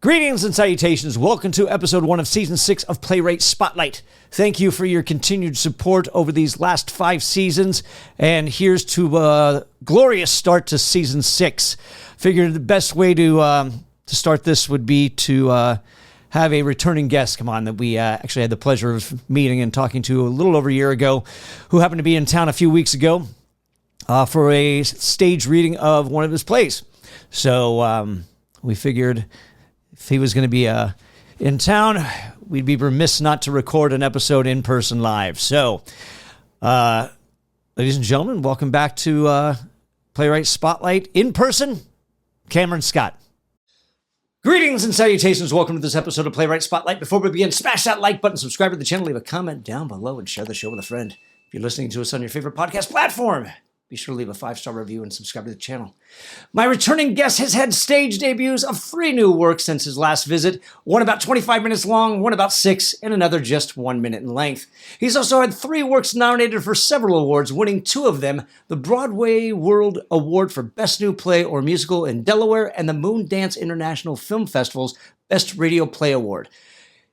Greetings and salutations. Welcome to episode 1 of season 6 of Playwright Spotlight. Thank you for your continued support over these last 5 seasons. And here's to a glorious start to season 6. Figured the best way to start this would be to have a returning guest come on that we actually had the pleasure of meeting and talking to a little over a year ago, who happened to be in town a few weeks ago for a stage reading of one of his plays. So we figured if he was going to be in town, we'd be remiss not to record an episode in person live. So, ladies and gentlemen, welcome back to Playwright Spotlight in person, Cameron Scott. Greetings and salutations. Welcome to this episode of Playwright Spotlight. Before we begin, smash that like button, subscribe to the channel, leave a comment down below, and share the show with a friend. If you're listening to us on your favorite podcast platform, be sure to leave a 5-star review and subscribe to the channel. My returning guest has had stage debuts of 3 new works since his last visit, one about 25 minutes long, one about 6, and another just 1 minute in length. He's also had 3 works nominated for several awards, winning 2 of them, the Broadway World Award for Best New Play or Musical in Delaware and the Moondance International Film Festival's Best Radio Play Award.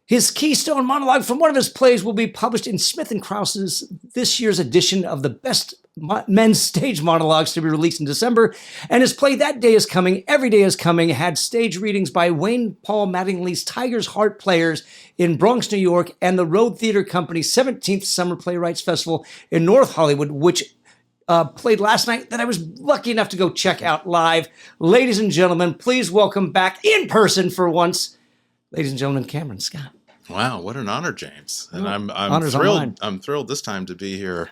His keystone monologue from one of his plays will be published in Smith Kraus's this year's edition of the Best Men's Stage Monologues to be released in December. And his play That Day Is Coming, Every Day Is Coming had stage readings by Wayne Paul Mattingly's Tiger's Heart Players in Bronx, New York, and the Rhode Theater Company's 17th Summer Playwrights Festival in North Hollywood, which played last night, that I was lucky enough to go check out live. Ladies and gentlemen, please welcome back in person for once, ladies and gentlemen, Cameron Scott. Wow, what an honor, James. And I'm thrilled. Online. I'm thrilled this time to be here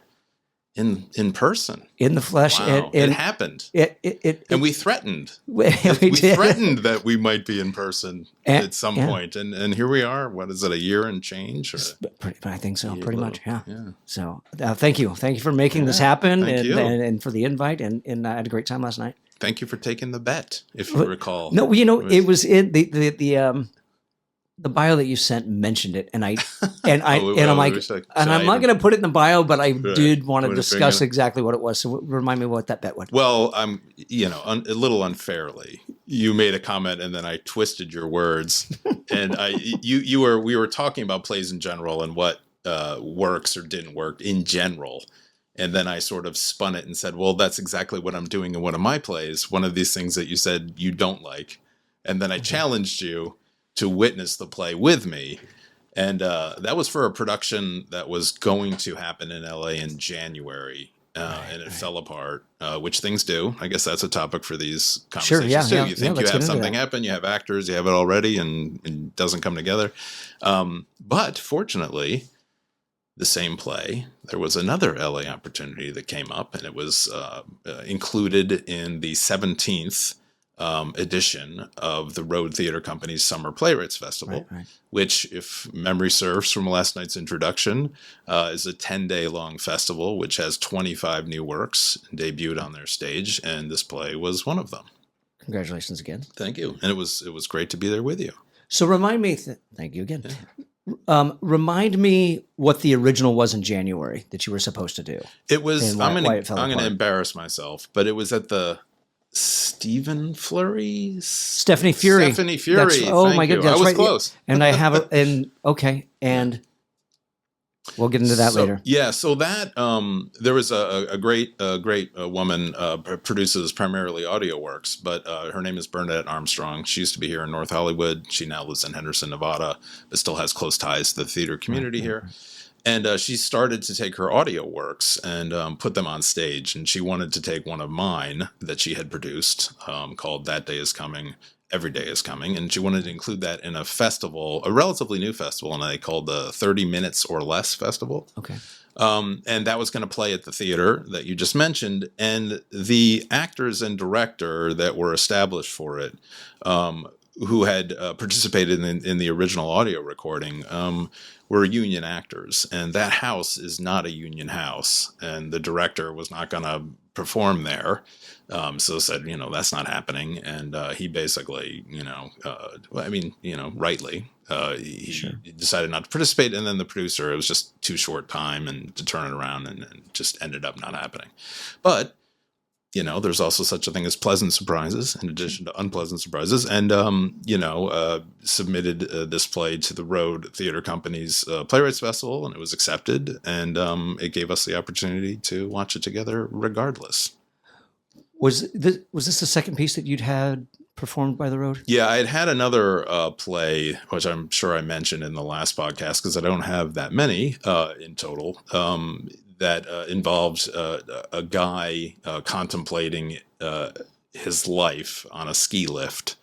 in person. In the flesh. Wow. It happened. And we threatened. we threatened that we might be in person at some point. And here we are. What is it, a year and change? I think so, pretty much, yeah. So thank you. Thank you for making this happen and for the invite. And I had a great time last night. Thank you for taking the bet, if you recall. No, it was in the bio that you sent mentioned it, and I'm like, I'm not going to put it in the bio, but I did want to discuss exactly what it was. So remind me what that bet was. Well, I'm, a little unfairly, you made a comment and then I twisted your words, and we were talking about plays in general and what works or didn't work in general. And then I sort of spun it and said, well, that's exactly what I'm doing in one of my plays. One of these things that you said you don't like. And then I challenged you to witness the play with me. And that was for a production that was going to happen in LA in January. And it fell apart, which things do. I guess that's a topic for these conversations too. You think you have something happen, you have actors, you have it already, and it doesn't come together. But fortunately, the same play, there was another LA opportunity that came up, and it was included in the 17th edition of the Rhode Theater Company's Summer Playwrights Festival, which, if memory serves from last night's introduction, is a 10-day long festival which has 25 new works debuted on their stage, and this play was one of them. Congratulations again. Thank you. And it was great to be there with you. So remind me, thank you again. Yeah. Remind me what the original was in January that you were supposed to do. It was, I'm going to embarrass myself, but it was at the Stephanie Fury. Oh my goodness, I was close. And I have and we'll get into that later. Yeah, so that there was a great woman produces primarily audio works, but her name is Bernadette Armstrong. She used to be here in North Hollywood. She now lives in Henderson, Nevada, but still has close ties to the theater community here. And she started to take her audio works and put them on stage. And she wanted to take one of mine that she had produced called That Day Is Coming, Every Day Is Coming. And she wanted to include that in a festival, a relatively new festival, and they called the 30 Minutes or Less Festival. Okay. And that was going to play at the theater that you just mentioned. And the actors and director that were established for it, who had participated in the original audio recording, were union actors, and that house is not a union house, and the director was not going to perform there, so said, that's not happening, and he basically, rightly, he decided not to participate, and then the producer, it was just too short time and to turn it around, and just ended up not happening. But there's also such a thing as pleasant surprises in addition to unpleasant surprises. And, submitted this play to the Rhode Theater Company's Playwrights Festival, and it was accepted. And it gave us the opportunity to watch it together regardless. Was this the second piece that you'd had performed by the Rhode? Yeah, I had another play, which I'm sure I mentioned in the last podcast because I don't have that many in total, that involved a guy contemplating his life on a ski lift.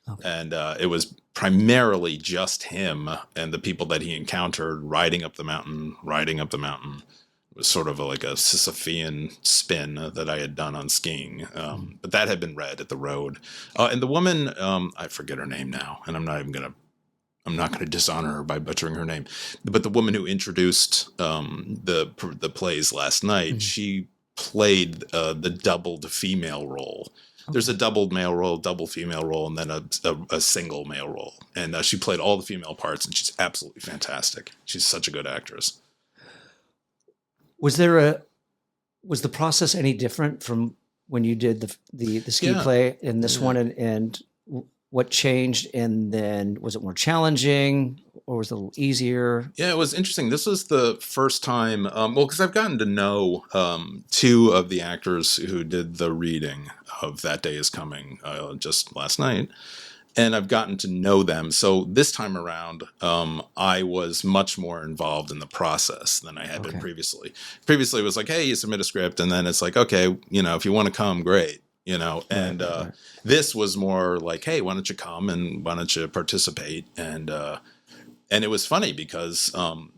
Okay. And it was primarily just him and the people that he encountered riding up the mountain. It was sort of like a Sisyphean spin that I had done on skiing. But that had been read at the Rhode. And the woman, I forget her name now, and I'm not going to dishonor her by butchering her name. But the woman who introduced the plays last night, she played the doubled female role. Okay. There's a doubled male role, double female role, and then a single male role. And she played all the female parts, and she's absolutely fantastic. She's such a good actress. Was the process any different from when you did the ski play in this one, and what changed? And then was it more challenging, or was it a little easier? Yeah, it was interesting. This was the first time, because I've gotten to know two of the actors who did the reading of That Day Is Coming just last night. And I've gotten to know them. So this time around, I was much more involved in the process than I had been previously. Previously, it was like, hey, you submit a script, and then it's like, okay, if you want to come, great, And this was more like, hey, why don't you come and why don't you participate? And it was funny because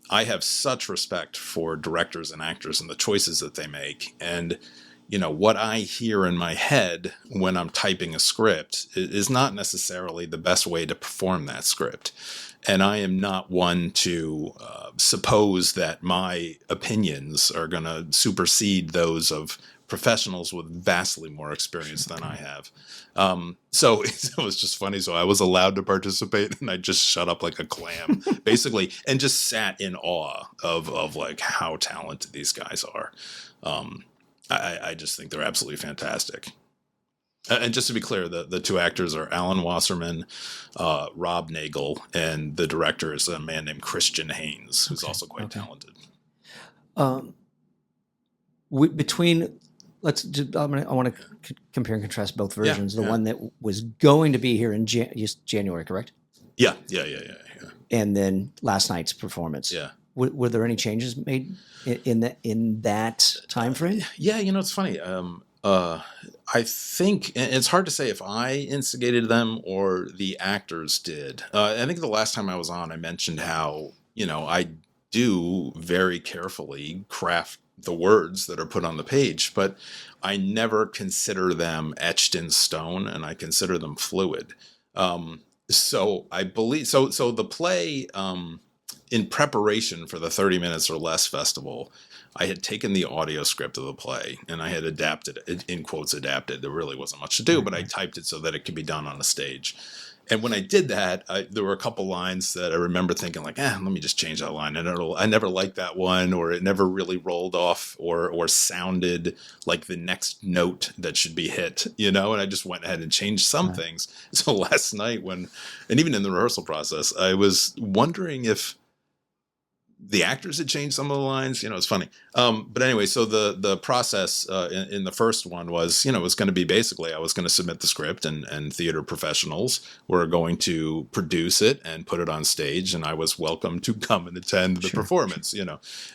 I have such respect for directors and actors and the choices that they make. And what I hear in my head when I'm typing a script is not necessarily the best way to perform that script. And I am not one to suppose that my opinions are going to supersede those of professionals with vastly more experience than I have. So it was just funny. So I was allowed to participate, and I just shut up like a clam, basically, and just sat in awe of like how talented these guys are. I just think they're absolutely fantastic. And just to be clear, the two actors are Alan Wasserman, Rob Nagel, and the director is a man named Christian Haynes, who's also quite talented. I want to compare and contrast both versions. The one that was going to be here in January, correct? Yeah. And then last night's performance. Yeah. Were there any changes made in that time frame? Yeah, it's funny. I think it's hard to say if I instigated them or the actors did. I think the last time I was on, I mentioned how, I do very carefully craft the words that are put on the page, but I never consider them etched in stone, and I consider them fluid. So I believe, so the play, in preparation for the 30 Minutes or Less festival, I had taken the audio script of the play and I had adapted it, in quotes, adapted. There really wasn't much to do, but I typed it so that it could be done on a stage. And when I did that, there were a couple lines that I remember thinking like, let me just change that line. And I never liked that one, or it never really rolled off or sounded like the next note that should be hit, and I just went ahead and changed some things. So last night and even in the rehearsal process, I was wondering if the actors had changed some of the lines, it's funny. But anyway, so the process in the first one was, it was going to be basically, I was going to submit the script and theater professionals were going to produce it and put it on stage. And I was welcome to come and attend the performance,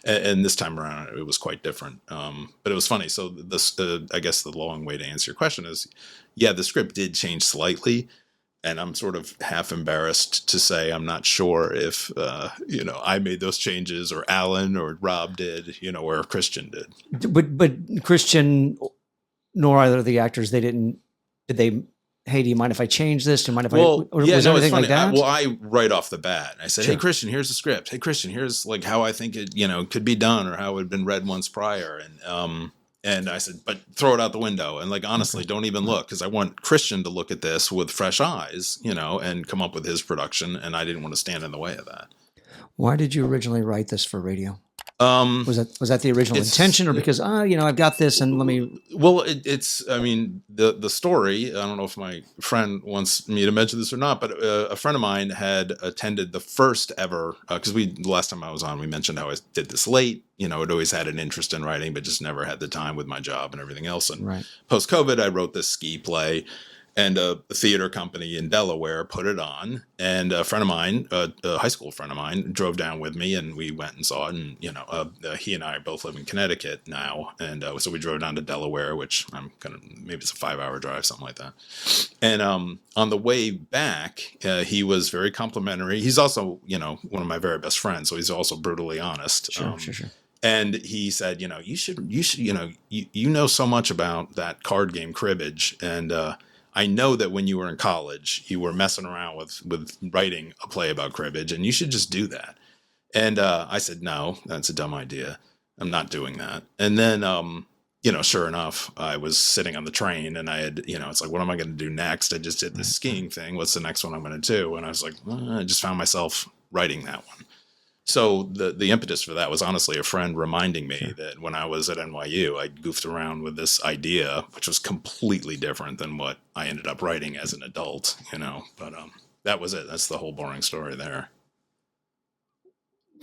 and this time around it was quite different. But it was funny. So this, I guess the long way to answer your question is, the script did change slightly. And I'm sort of half embarrassed to say I'm not sure if, I made those changes or Alan or Rob did, or Christian did. But Christian nor either of the actors, did they, hey, do you mind if I change this? Do you mind if was there anything like that? I right off the bat, I said, hey, Christian, here's the script. Hey, Christian, here's like how I think it, could be done or how it had been read once prior. And I said, but throw it out the window. And like, honestly, don't even look, because I want Christian to look at this with fresh eyes, and come up with his production. And I didn't want to stand in the way of that. Why did you originally write this for radio? Was that the original intention, or because I've got this and let me? Well, it's I mean the story. I don't know if my friend wants me to mention this or not, but a friend of mine had attended the first ever because the last time I was on, we mentioned how I did this late. I'd always had an interest in writing, but just never had the time with my job and everything else. And post-COVID, I wrote this ski play. And a theater company in Delaware put it on, and a friend of mine, a high school friend of mine, drove down with me, and we went and saw it. And he and I both live in Connecticut now, and so we drove down to Delaware, which maybe it's a 5-hour drive, something like that. And on the way back, he was very complimentary. He's also one of my very best friends, so he's also brutally honest. Sure. And he said, you should, you know so much about that card game cribbage, and I know that when you were in college, you were messing around with writing a play about cribbage, and you should just do that. And I said, no, that's a dumb idea. I'm not doing that. And then, sure enough, I was sitting on the train, and I had, it's like, what am I going to do next? I just did this skiing thing. What's the next one I'm going to do? And I was like, I just found myself writing that one. So the impetus for that was honestly a friend reminding me that when I was at NYU, I goofed around with this idea, which was completely different than what I ended up writing as an adult, but that was it. That's the whole boring story there.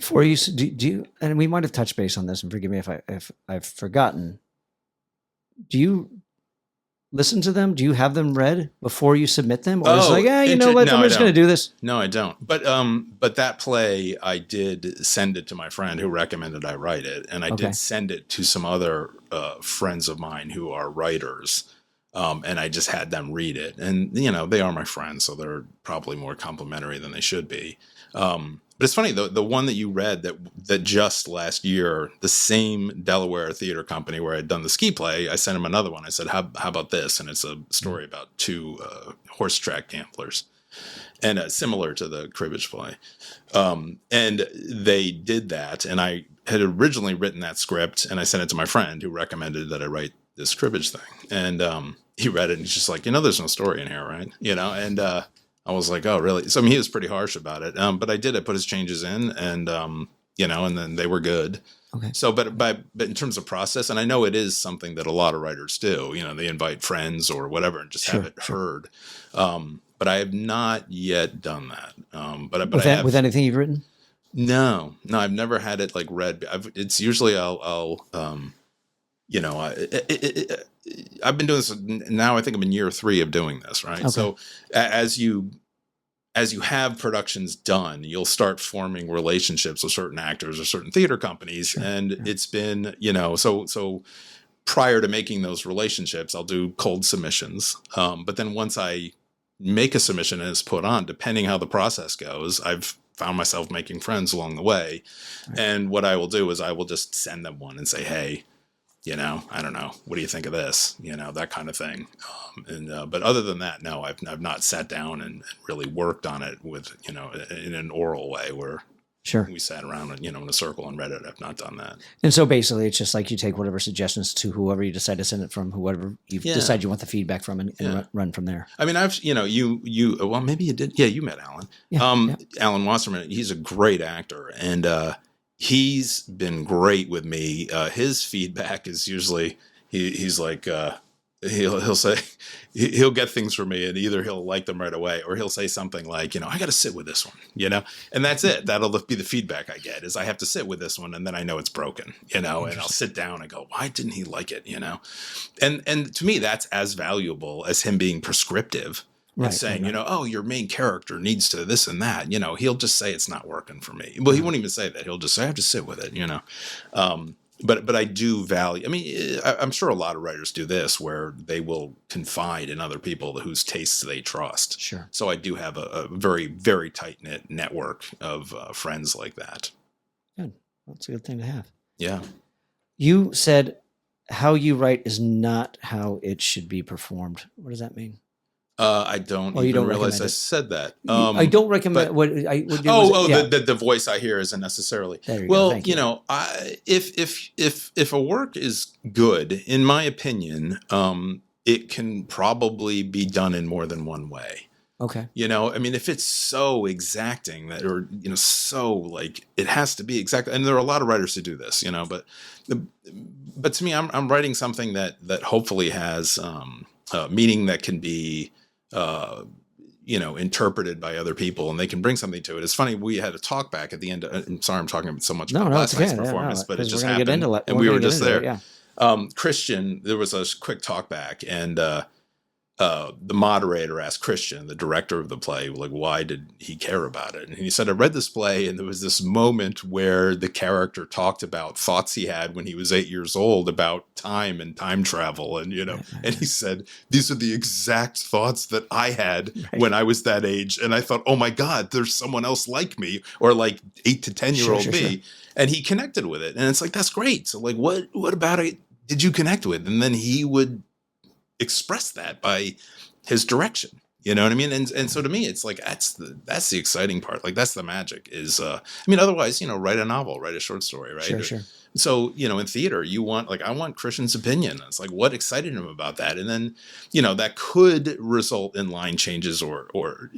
For you, do you, and we might have touched base on this, and forgive me if I've forgotten. Do you listen to them? Do you have them read before you submit them? Or is it like, I'm just going to do this? No, I don't. But that play, I did send it to my friend who recommended I write it. And I did send it to some other friends of mine who are writers. And I just had them read it. And, they are my friends, so they're probably more complimentary than they should be. But it's funny, the one that you read that just last year, the same Delaware theater company where I'd done the ski play, I sent him another one. I said, how about this? And it's a story about two horse track gamblers, and similar to the cribbage play. And they did that. And I had originally written that script, and I sent it to my friend who recommended that I write this cribbage thing. And he read it, and he's just like, there's no story in here, right? And I was like, oh, really? So, he was pretty harsh about it. But I put his changes in, and, and then they were good. Okay. So, but in terms of process, and I know it is something that a lot of writers do, they invite friends or whatever and just have it heard. But I have not yet done that. But with anything you've written? No, I've never had it read. It's usually I've been doing this now. I think I'm in year 3 of doing this, right? Okay. So as you have productions done, you'll start forming relationships with certain actors or certain theater companies. And it's been, so prior to making those relationships, I'll do cold submissions. But then once I make a submission and it's put on, depending how the process goes, I've found myself making friends along the way. Right. And what I will do is I will just send them one and say, hey, I don't know, what do you think of this? That kind of thing. But other than that, no, I've not sat down and really worked on it with, in an oral way where we sat around, in a circle and read it. I've not done that. And so basically it's just like you take whatever suggestions to whoever you decide to send it from, whoever you decide you want the feedback from, and run from there. I mean, well, maybe you did. Yeah, you met Alan. Alan Wasserman, he's a great actor. And, he's been great with me. His feedback is usually he's like he'll say he'll get things from me, and either he'll like them right away or he'll say something like, I got to sit with this one, and that's it. That'll be the feedback I get, is I have to sit with this one, and then I know it's broken, and I'll sit down and go, why didn't he like it, and to me that's as valuable as him being prescriptive. And saying, oh, your main character needs to this and that, he'll just say it's not working for me. Well, he won't even say that. He'll just say, I have to sit with it, But I do value, I'm sure a lot of writers do this, where they will confide in other people whose tastes they trust. Sure. So I do have a very, very tight-knit network of friends like that. Good. That's a good thing to have. Yeah. You said how you write is not how it should be performed. What does that mean? I don't even realize I said that. I don't recommend but, what I would do. The voice I hear isn't necessarily. Well, if a work is good, in my opinion, it can probably be done in more than one way. Okay. You know, I mean, if it's so exacting that, or, you know, so like it has to be exact. And there are a lot of writers who do this, you know, but to me, I'm writing something that hopefully has meaning that can be, you know, interpreted by other people, and they can bring something to it. It's funny. We had a talk back at the end. I'm sorry, I'm talking so much about last night's performance, but it just happened, and we were just there. Christian, there was a quick talk back, and the moderator asked Christian, the director of the play, like, why did he care about it? And he said, I read this play, and there was this moment where the character talked about thoughts he had when he was 8 years old about time and time travel. And, you know, and he said, these are the exact thoughts that I had when I was that age. And I thought, oh my God, there's someone else like me, or like 8 to 10-year-old me. And he connected with it. And it's like, that's great. So like, what about it did you connect with? And then he would express that by his direction, you know what I mean? And so to me, it's like, that's the exciting part. Like, that's the magic is, I mean, otherwise, you know, write a novel, write a short story, right? Sure. So, you know, in theater, you want, like, I want Christian's opinion. It's like, what excited him about that? And then, you know, that could result in line changes or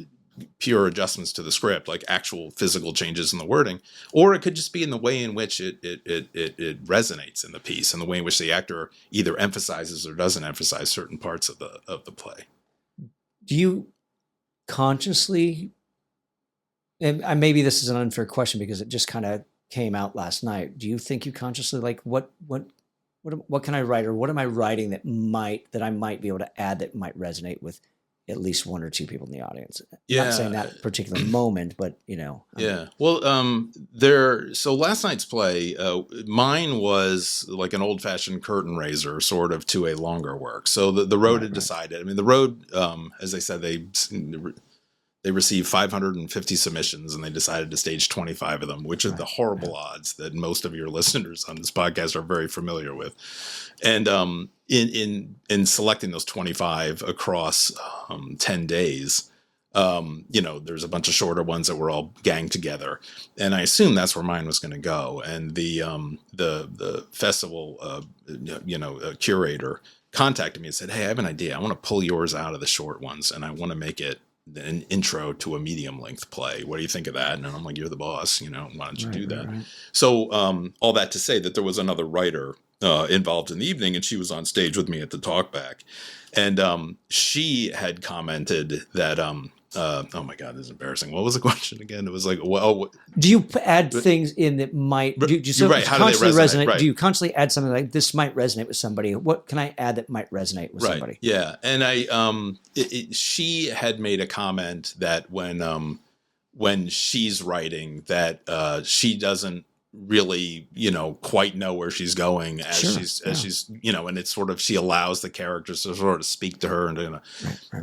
pure adjustments to the script, like actual physical changes in the wording, or it could just be in the way in which it resonates in the piece, and the way in which the actor either emphasizes or doesn't emphasize certain parts of the play. Do you consciously, and maybe this is an unfair question because it just kind of came out last night, do you think you consciously, like, what can I write, or what am I writing that I might be able to add that might resonate with at least one or two people in the audience? Yeah. Not saying that particular moment, but, you know. Yeah. Well, so last night's play, mine was like an old fashioned curtain raiser sort of to a longer work. So the Rhode had decided, I mean, the Rhode, as they said, they received 550 submissions, and they decided to stage 25 of them, which are the horrible odds that most of your listeners on this podcast are very familiar with. And in selecting those 25 across 10 days, you know, there's a bunch of shorter ones that were all ganged together, and I assume that's where mine was going to go. And the festival, curator contacted me and said, "Hey, I have an idea. I want to pull yours out of the short ones, and I want to make it an intro to a medium length play. What do you think of that?" And I'm like, "You're the boss, you know, why don't you do that?" Right. So all that to say that there was another writer involved in the evening, and she was on stage with me at the talkback. And she had commented that, oh my God, this is embarrassing. What was the question again? It was like, well, do you add things in that might, do you right, how do they resonate? Right. Do you constantly add something like, this might resonate with somebody? What can I add that might resonate with somebody? Yeah. And she had made a comment that when she's writing that she doesn't really, you know, quite know where she's going as she's, you know, and it's sort of, she allows the characters to sort of speak to her. And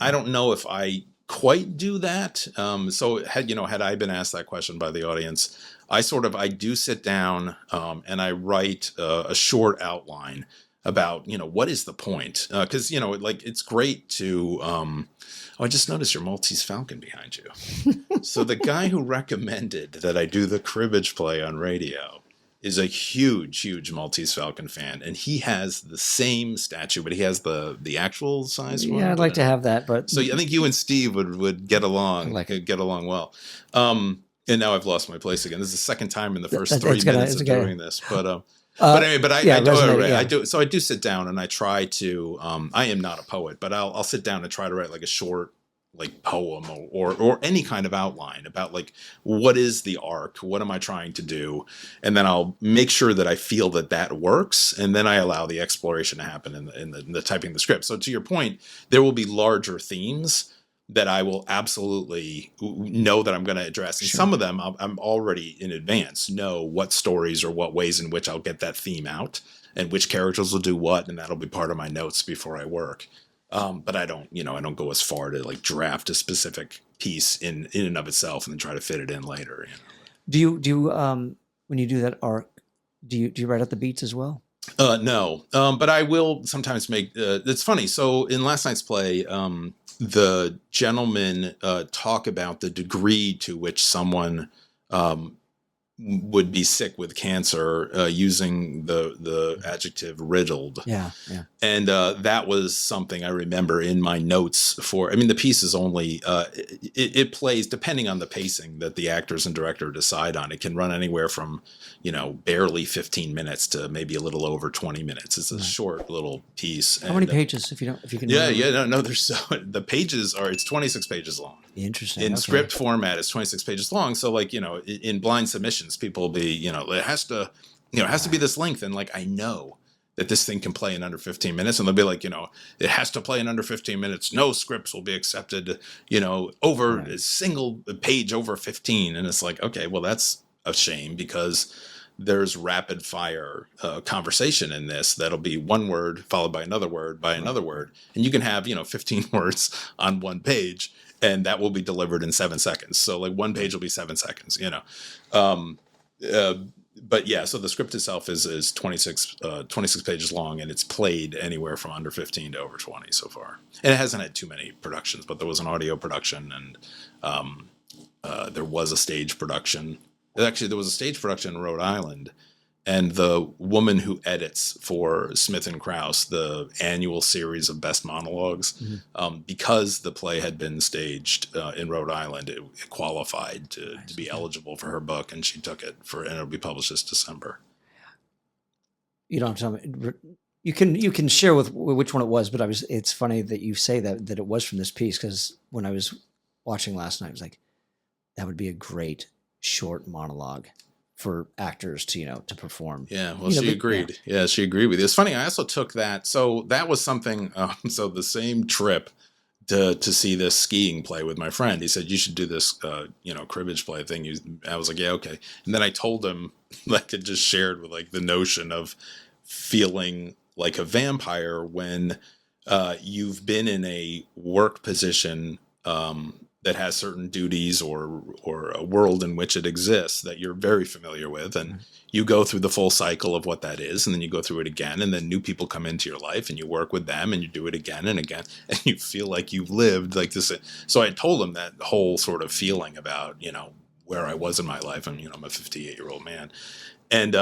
I don't know if I quite do that. So had I been asked that question by the audience, I do sit down and I write a short outline about, you know, what is the point? Because, you know, like, it's great to, I just noticed your Maltese Falcon behind you. So the guy who recommended that I do the cribbage play on radio is a huge, huge Maltese Falcon fan. And he has the same statue, but he has the actual size one. Yeah, I'd like to have that. But so I think you and Steve would get along, get along well. And now I've lost my place again. This is the second time in the first 3 minutes of doing this. But anyway, I do. So I do sit down and I try to. I am not a poet, but I'll sit down and try to write like a short, like, poem or any kind of outline about, like, what is the arc, what am I trying to do, and then I'll make sure that I feel that works, and then I allow the exploration to happen in the typing the script. So to your point, there will be larger themes that I will absolutely know that I'm going to address. And some of them I'm already in advance know what stories or what ways in which I'll get that theme out and which characters will do what. And that'll be part of my notes before I work. But I don't go as far to, like, draft a specific piece in and of itself and then try to fit it in later. You know? Do you when you do that arc, do you write out the beats as well? No. But I will sometimes make, it's funny. So in last night's play, the gentlemen talk about the degree to which someone would be sick with cancer, using the adjective riddled. Yeah. And that was something I remember in my notes for. I mean, the piece is only it plays depending on the pacing that the actors and director decide on. It can run anywhere from barely 15 minutes to maybe a little over 20 minutes. It's a short little piece. How many pages, if you can? Yeah. No. There's the pages are. It's 26 pages long. Interesting. In script format, it's 26 pages long. So like in blind submissions, people will be it has to be this length, and like I know that this thing can play in under 15 minutes, and they'll be like, it has to play in under 15 minutes. No scripts will be accepted, over a single page over 15. And it's like, okay, well, that's a shame, because there's rapid fire conversation in this. That'll be one word followed by another word by another word. And you can have, 15 words on one page, and that will be delivered in 7 seconds. So like one page will be 7 seconds, but yeah, so the script itself is 26 pages long, and it's played anywhere from under 15 to over 20 so far. And it hasn't had too many productions, but there was an audio production, and there was a stage production. Actually, there was a stage production in Rhode Island, and the woman who edits for Smith Kraus, the annual series of best monologues, because the play had been staged in Rhode Island, it qualified to be eligible for her book, and she took it and it'll be published this December. You don't tell me. You can share with which one it was, but it's funny that you say that it was from this piece, because when I was watching last night, I was like, that would be a great short monologue for actors to perform. Yeah, well, she agreed. Yeah, she agreed with you. It's funny, I also took that. So that was something, so the same trip to see this skiing play with my friend, he said, you should do this, cribbage play thing. I was like, yeah, okay. And then I told him, like, it just shared with like the notion of feeling like a vampire when you've been in a work position that has certain duties or a world in which it exists that you're very familiar with, and you go through the full cycle of what that is, and then you go through it again, and then new people come into your life, and you work with them, and you do it again and again, and you feel like you've lived like this. So I told him that whole sort of feeling about where I was in my life. I'm a 58-year-old man, and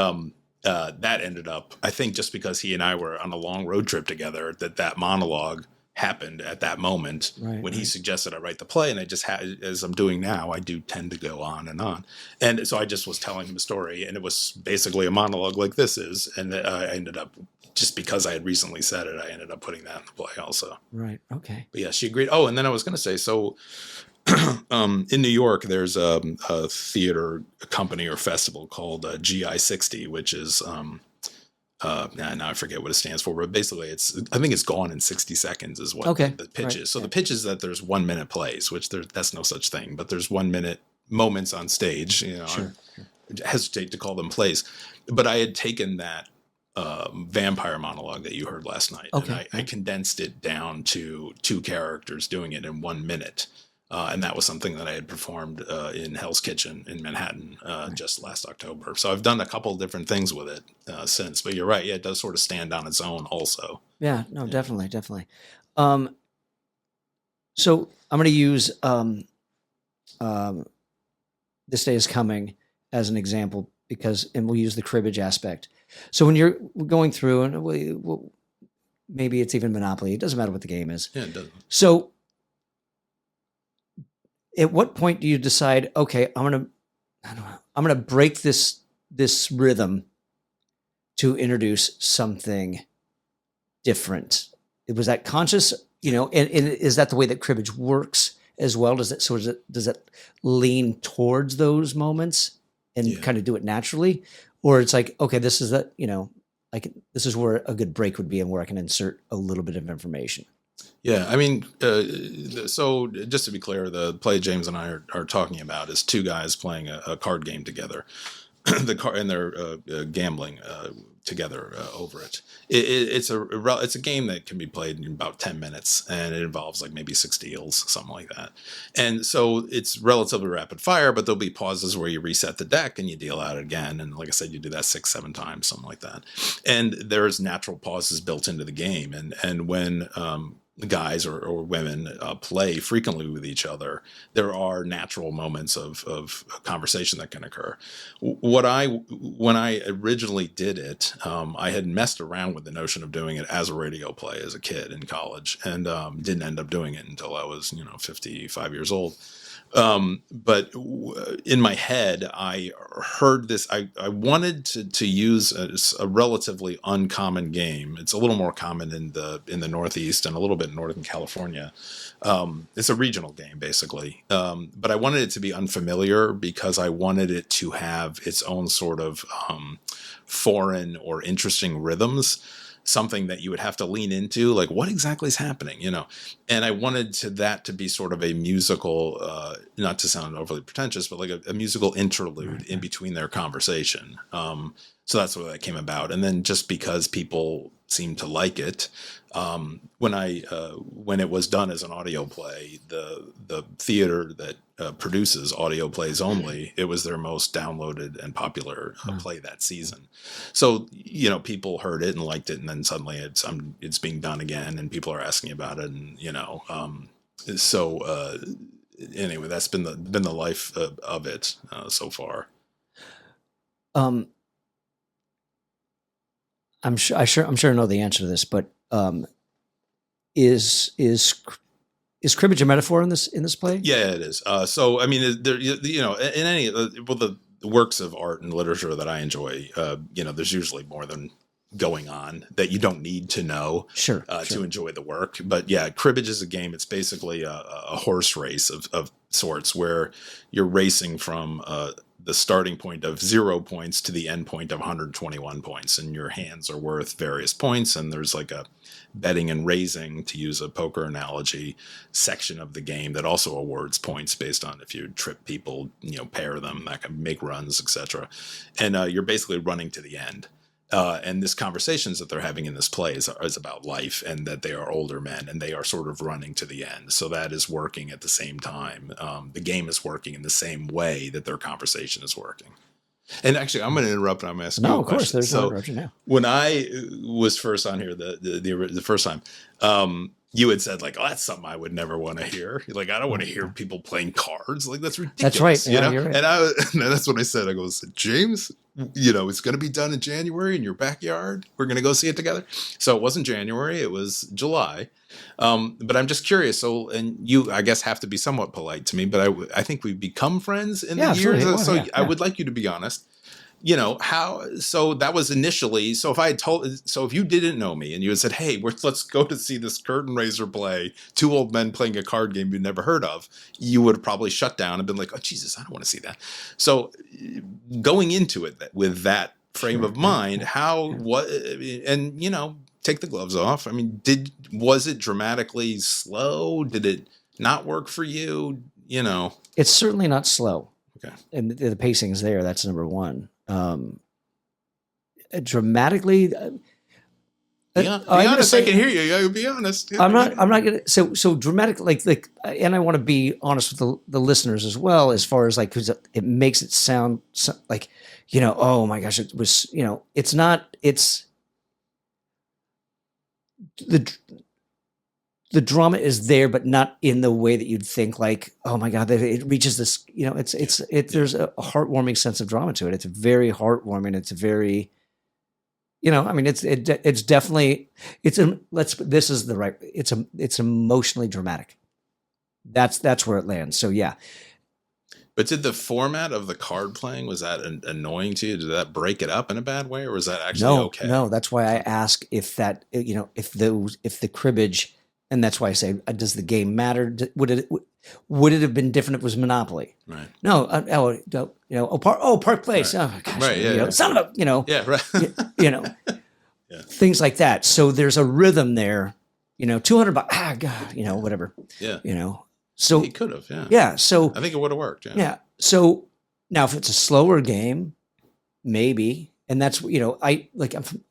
that ended up, I think, just because he and I were on a long road trip together, that monologue happened at that moment when he suggested I write the play, and I just had, as I'm doing now, I do tend to go on and on, and so I just was telling him a story, and it was basically a monologue like this is, and I ended up, just because I had recently said it, I ended up putting that in the play also. Right. Okay. But yeah, she agreed. Oh, and then I was going to say, so in New York, there's a theater company or festival called GI60, which is now I forget what it stands for, but basically I think it's Gone in 60 Seconds is what the pitch is. So the pitch is that there's 1 minute plays, which that's no such thing, but there's 1 minute moments on stage, Sure. I hesitate to call them plays, but I had taken that vampire monologue that you heard last night, and I condensed it down to 2 characters doing it in 1 minute. And that was something that I had performed in Hell's Kitchen in Manhattan just last October. So I've done a couple of different things with it since. But you're right. Yeah, it does sort of stand on its own also. Yeah, no, yeah. Definitely. So I'm going to use This Day Is Coming as an example, and we'll use the cribbage aspect. So when you're going through, and maybe it's even Monopoly. It doesn't matter what the game is. Yeah, it doesn't. So at what point do you decide, okay, I'm gonna break this rhythm to introduce something different? Was that conscious? And is that the way that cribbage works as well? Does it lean towards those moments and kind of do it naturally, or it's like, okay, this is this is where a good break would be, and where I can insert a little bit of information. Yeah, I mean, so just to be clear, the play James and I are talking about is 2 guys playing a card game together, and they're gambling together over it. It's a game that can be played in about 10 minutes, and it involves like maybe 6 deals, something like that. And so it's relatively rapid fire, but there'll be pauses where you reset the deck and you deal out again. And like I said, you do that 6-7 times, something like that. And there's natural pauses built into the game. And when guys or women play frequently with each other, there are natural moments of conversation that can occur. When I originally did it, I had messed around with the notion of doing it as a radio play as a kid in college, and didn't end up doing it until I was 55 years old. But in my head, I heard this. I wanted to use a relatively uncommon game. It's a little more common in the Northeast and a little bit in Northern California. It's a regional game, basically. But I wanted it to be unfamiliar because I wanted it to have its own sort of foreign or interesting rhythms. Something that you would have to lean into, like what exactly is happening, and I wanted that to be sort of a musical, not to sound overly pretentious, but like a musical interlude in between their conversation. So that's where that came about. And then just because people seemed to like it, when it was done as an audio play, the theater that produces audio plays only, it was their most downloaded and popular play that season. So people heard it and liked it, and then suddenly it's being done again, and people are asking about it, and anyway, that's been the life of it so far. I'm sure I know the answer to this, but is cribbage a metaphor in this play? Yeah, it is. So I mean, there, in any the works of art and literature that I enjoy, there's usually more than going on that you don't need to know to enjoy the work. But yeah, cribbage is a game. It's basically a horse race of sorts where you're racing from the starting point of 0 points to the end point of 121 points, and your hands are worth various points, and there's like a betting and raising, to use a poker analogy, section of the game that also awards points based on if you trip people, pair them, that can make runs, etc. And you're basically running to the end. And this conversations that they're having in this play is about life, and that they are older men and they are sort of running to the end. So that is working at the same time. The game is working in the same way that their conversation is working. And actually, I'm going to interrupt and I'm asking you a question. No, of course, there's no interruption now. When I was first on here the first time, you had said like, "Oh, that's something I would never want to hear." Like, I don't want to hear people playing cards. Like, that's ridiculous. That's right. Yeah, you're right. And that's what I said. I go, James, it's going to be done in January in your backyard. We're going to go see it together. So it wasn't January. It was July. But I'm just curious. So, and you, I guess, have to be somewhat polite to me, but I think we've become friends in the years. So I would like you to be honest. So that was initially, so if you didn't know me and you had said, "Hey, let's go to see this curtain raiser play, two old men playing a card game you'd never heard of," you would have probably shut down and been like, "Oh, Jesus, I don't want to see that." So going into it with that frame of mind, take the gloves off. I mean, was it dramatically slow? Did it not work for you? It's certainly not slow. Okay. And the pacing is there. That's number one. Dramatically. Be honest. I can hear you. I be honest. I'm not gonna. So dramatic. Like, and I want to be honest with the listeners as well, as far as like, because it makes it sound like, oh my gosh, it was, it's not. It's the drama is there, but not in the way that you'd think. Like, oh my God, it reaches this. There's a heartwarming sense of drama to it. It's very heartwarming. It's very, it's definitely it's emotionally dramatic. That's where it lands. So yeah. But did the format of the card playing, was that annoying to you? Did that break it up in a bad way, or was that actually okay? No, that's why I ask if that, if the cribbage. And that's why I say, does the game matter? Would it have been different if it was Monopoly? Right. No. Park Place. Right. Oh gosh. Right. Yeah. Son of a. Yeah. Right. Yeah. Things like that. So there's a rhythm there. $200. Ah, God. Whatever. Yeah. So he could have. Yeah. Yeah. So I think it would have worked. Yeah. Yeah. So now, if it's a slower game, maybe. And that's, I'm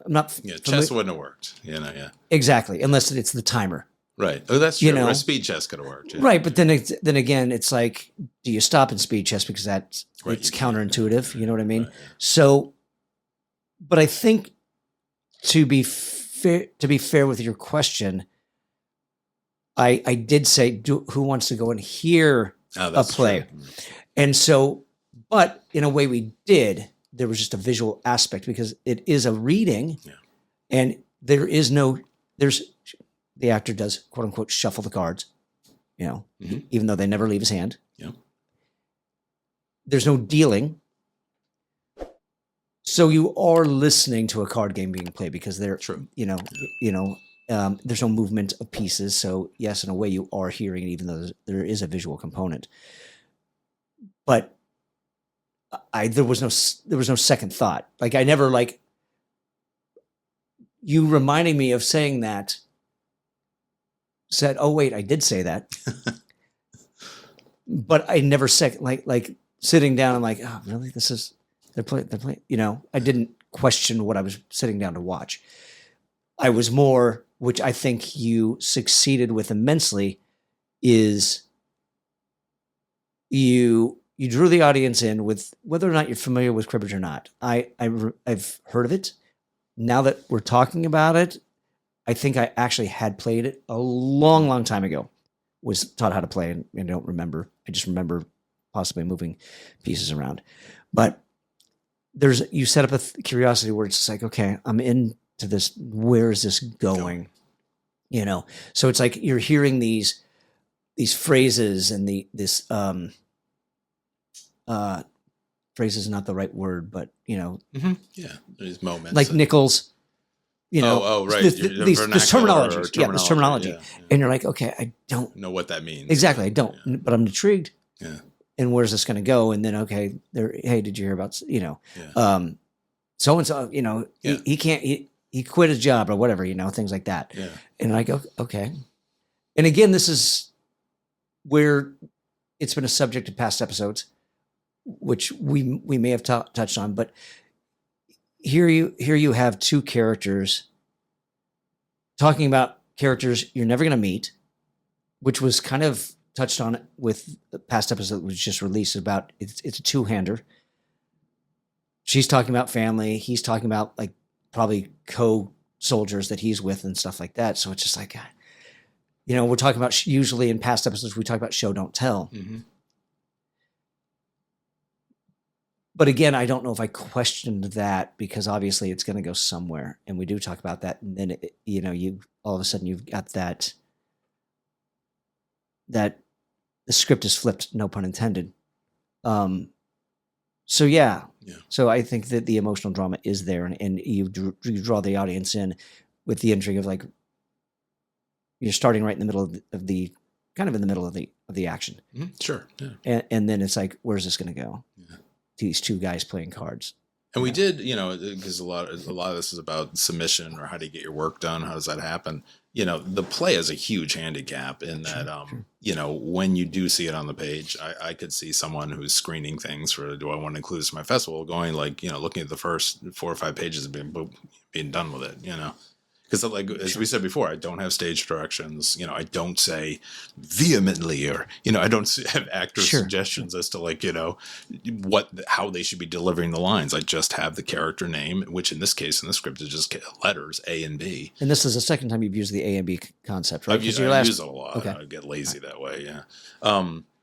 not. Yeah. Chess wouldn't have worked. Yeah. Exactly. Unless it's the timer. Right. Oh, that's true. Or speed chess could have worked. Yeah. Right. But then again, it's like, do you stop in speed chess because it's counterintuitive? You know what I mean? Right, yeah. So, but I think to be fair with your question, I did say, who wants to go and hear a play? True. And so, but in a way we did, there was just a visual aspect because it is a reading and there's the actor does quote unquote shuffle the cards, even though they never leave his hand. Yeah. There's no dealing. So you are listening to a card game being played because they're, True. There's no movement of pieces. So yes, in a way you are hearing it, even though there is a visual component. But there was no second thought. Like I never you reminding me of saying that said, oh wait, I did say that. But I never like sitting down and like, oh really? They're playing, I didn't question what I was sitting down to watch. I was more, which I think you succeeded with immensely, is you drew the audience in with whether or not you're familiar with cribbage or not. I've heard of it. Now that we're talking about it, I think I actually had played it a long, long time ago. Was taught how to play and I don't remember. I just remember possibly moving pieces around. But you set up a curiosity where it's just like, okay, I'm into this. Where is this going? So it's like you're hearing these phrases and phrase is not the right word, but these moments like Nichols, right, this terminology, this terminology, and you're like, okay, I don't know what that means exactly. I don't, but I'm intrigued. Yeah. And where's this going to go? And then, okay, hey, did you hear about, so-and-so, he can't, he quit his job or whatever, things like that. Yeah. And I go, okay. And again, this is where it's been a subject of past episodes, which we may have touched on, but here you have two characters talking about characters you're never going to meet, which was kind of touched on it with the past episode that was just released about it's a two-hander. She's talking about family. He's talking about like probably co-soldiers that he's with and stuff like that. So it's just like, we're talking about usually in past episodes, we talk about show, don't tell. Mm-hmm. But again, I don't know if I questioned that because obviously it's going to go somewhere and we do talk about that. And then, you all of a sudden you've got that the script is flipped, no pun intended. So yeah. So I think that the emotional drama is there, and you draw the audience in with the intrigue of like you're starting right in the middle of the kind of in the middle of the action. Mm-hmm. Sure. Yeah. And then it's like, where's this going to go? Yeah. These two guys playing cards. And we did, because a lot of this is about submission or how do you get your work done? How does that happen? The play has a huge handicap in that, when you do see it on the page, I could see someone who's screening things for, do I want to include this in my festival, going like, looking at the first 4 or 5 pages and being done with it, Because like as we said before, I don't have stage directions. I don't say vehemently, or I don't have actor suggestions as to like how they should be delivering the lines. I just have the character name, which in this case in the script is just letters A and B. And this is the second time you've used the A and B concept, right? I've used it a lot. Okay. I get lazy that way, yeah.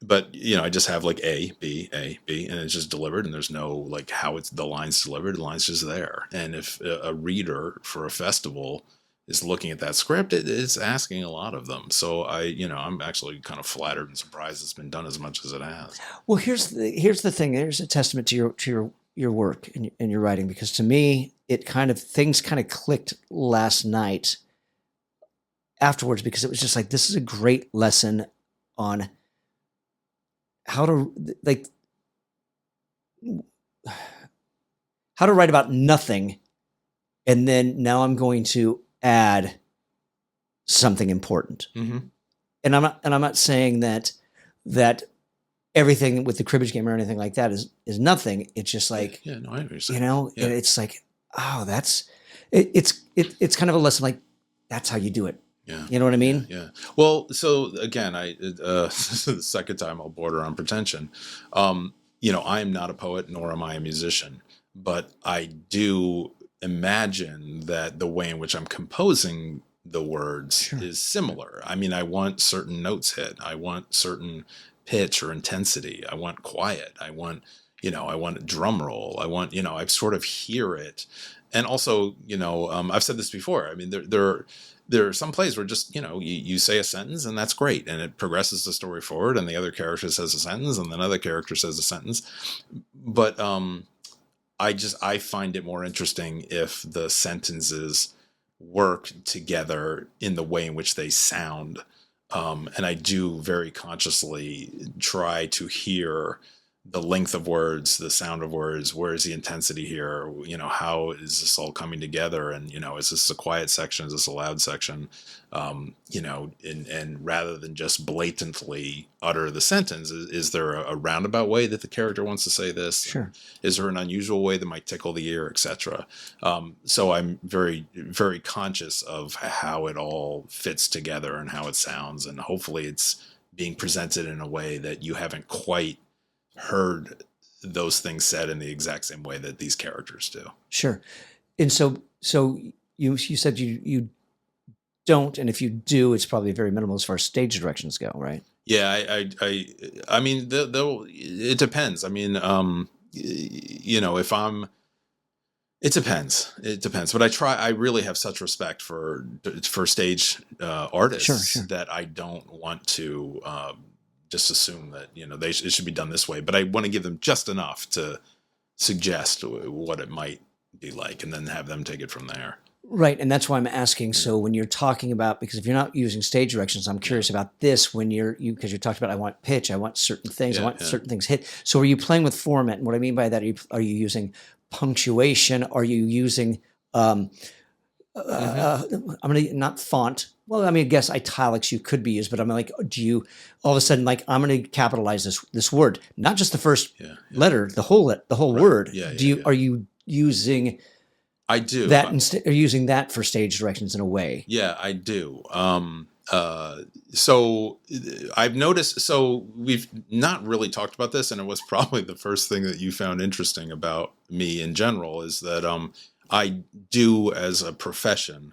But I just have like A, B, and it's just delivered, and there's no like how it's the line's delivered. The line's just there. And if a reader for a festival is looking at that script, it's asking a lot of them. So I'm actually kind of flattered and surprised it's been done as much as it has. Well, here's the thing. There's a testament to your work and your writing, because to me, things kind of clicked last night afterwards, because it was just like, this is a great lesson on how to write about nothing. And then now I'm going to add something important. Mm-hmm. And I'm not saying that everything with the cribbage game or anything like that is nothing. It's just like, I understand. It's like, oh, it's kind of a lesson. Like, that's how you do it. Yeah. You know what I mean? Yeah. Well, so again, this is the second time I'll border on pretension. I am not a poet, nor am I a musician, but I do imagine that the way in which I'm composing the words Sure. is similar. I mean, I want certain notes hit. I want certain pitch or intensity. I want quiet. I want a drum roll. I want, I sort of hear it. And also, I've said this before. I mean, there are some plays where just, you say a sentence and that's great. And it progresses the story forward and the other character says a sentence and then another character says a sentence. But I find it more interesting if the sentences work together in the way in which they sound. And I do very consciously try to hear the length of words, the sound of words, where is the intensity here? How is this all coming together? And, is this a quiet section? Is this a loud section? And rather than just blatantly utter the sentence, is there a roundabout way that the character wants to say this? Sure. Is there an unusual way that might tickle the ear, etc.? So I'm very, very conscious of how it all fits together and how it sounds. And hopefully it's being presented in a way that you haven't quite heard those things said in the exact same way that these characters do. Sure. And so you said you don't, and if you do, it's probably very minimal as far as stage directions go, right? Yeah, I mean, it depends. I mean, it depends. But I really have such respect for stage artists Sure. that I don't want to just assume that, it should be done this way, but I want to give them just enough to suggest what it might be like and then have them take it from there. Right. And that's why I'm asking. So when you're talking about, because if you're not using stage directions, I'm curious about this when because you talked about, I want pitch, I want certain things, I want certain things hit. So are you playing with format? And what I mean by that, are you using punctuation? Are you using, I'm going to, not font. Well, I mean, I guess italics you could be used, but I'm like, do you all of a sudden like, I'm going to capitalize this word, not just the first letter, the whole word. Are you using I do that are using that for stage directions in a way? Yeah, I do. So I've noticed, so we've not really talked about this, and it was probably the first thing that you found interesting about me in general is that I do, as a profession,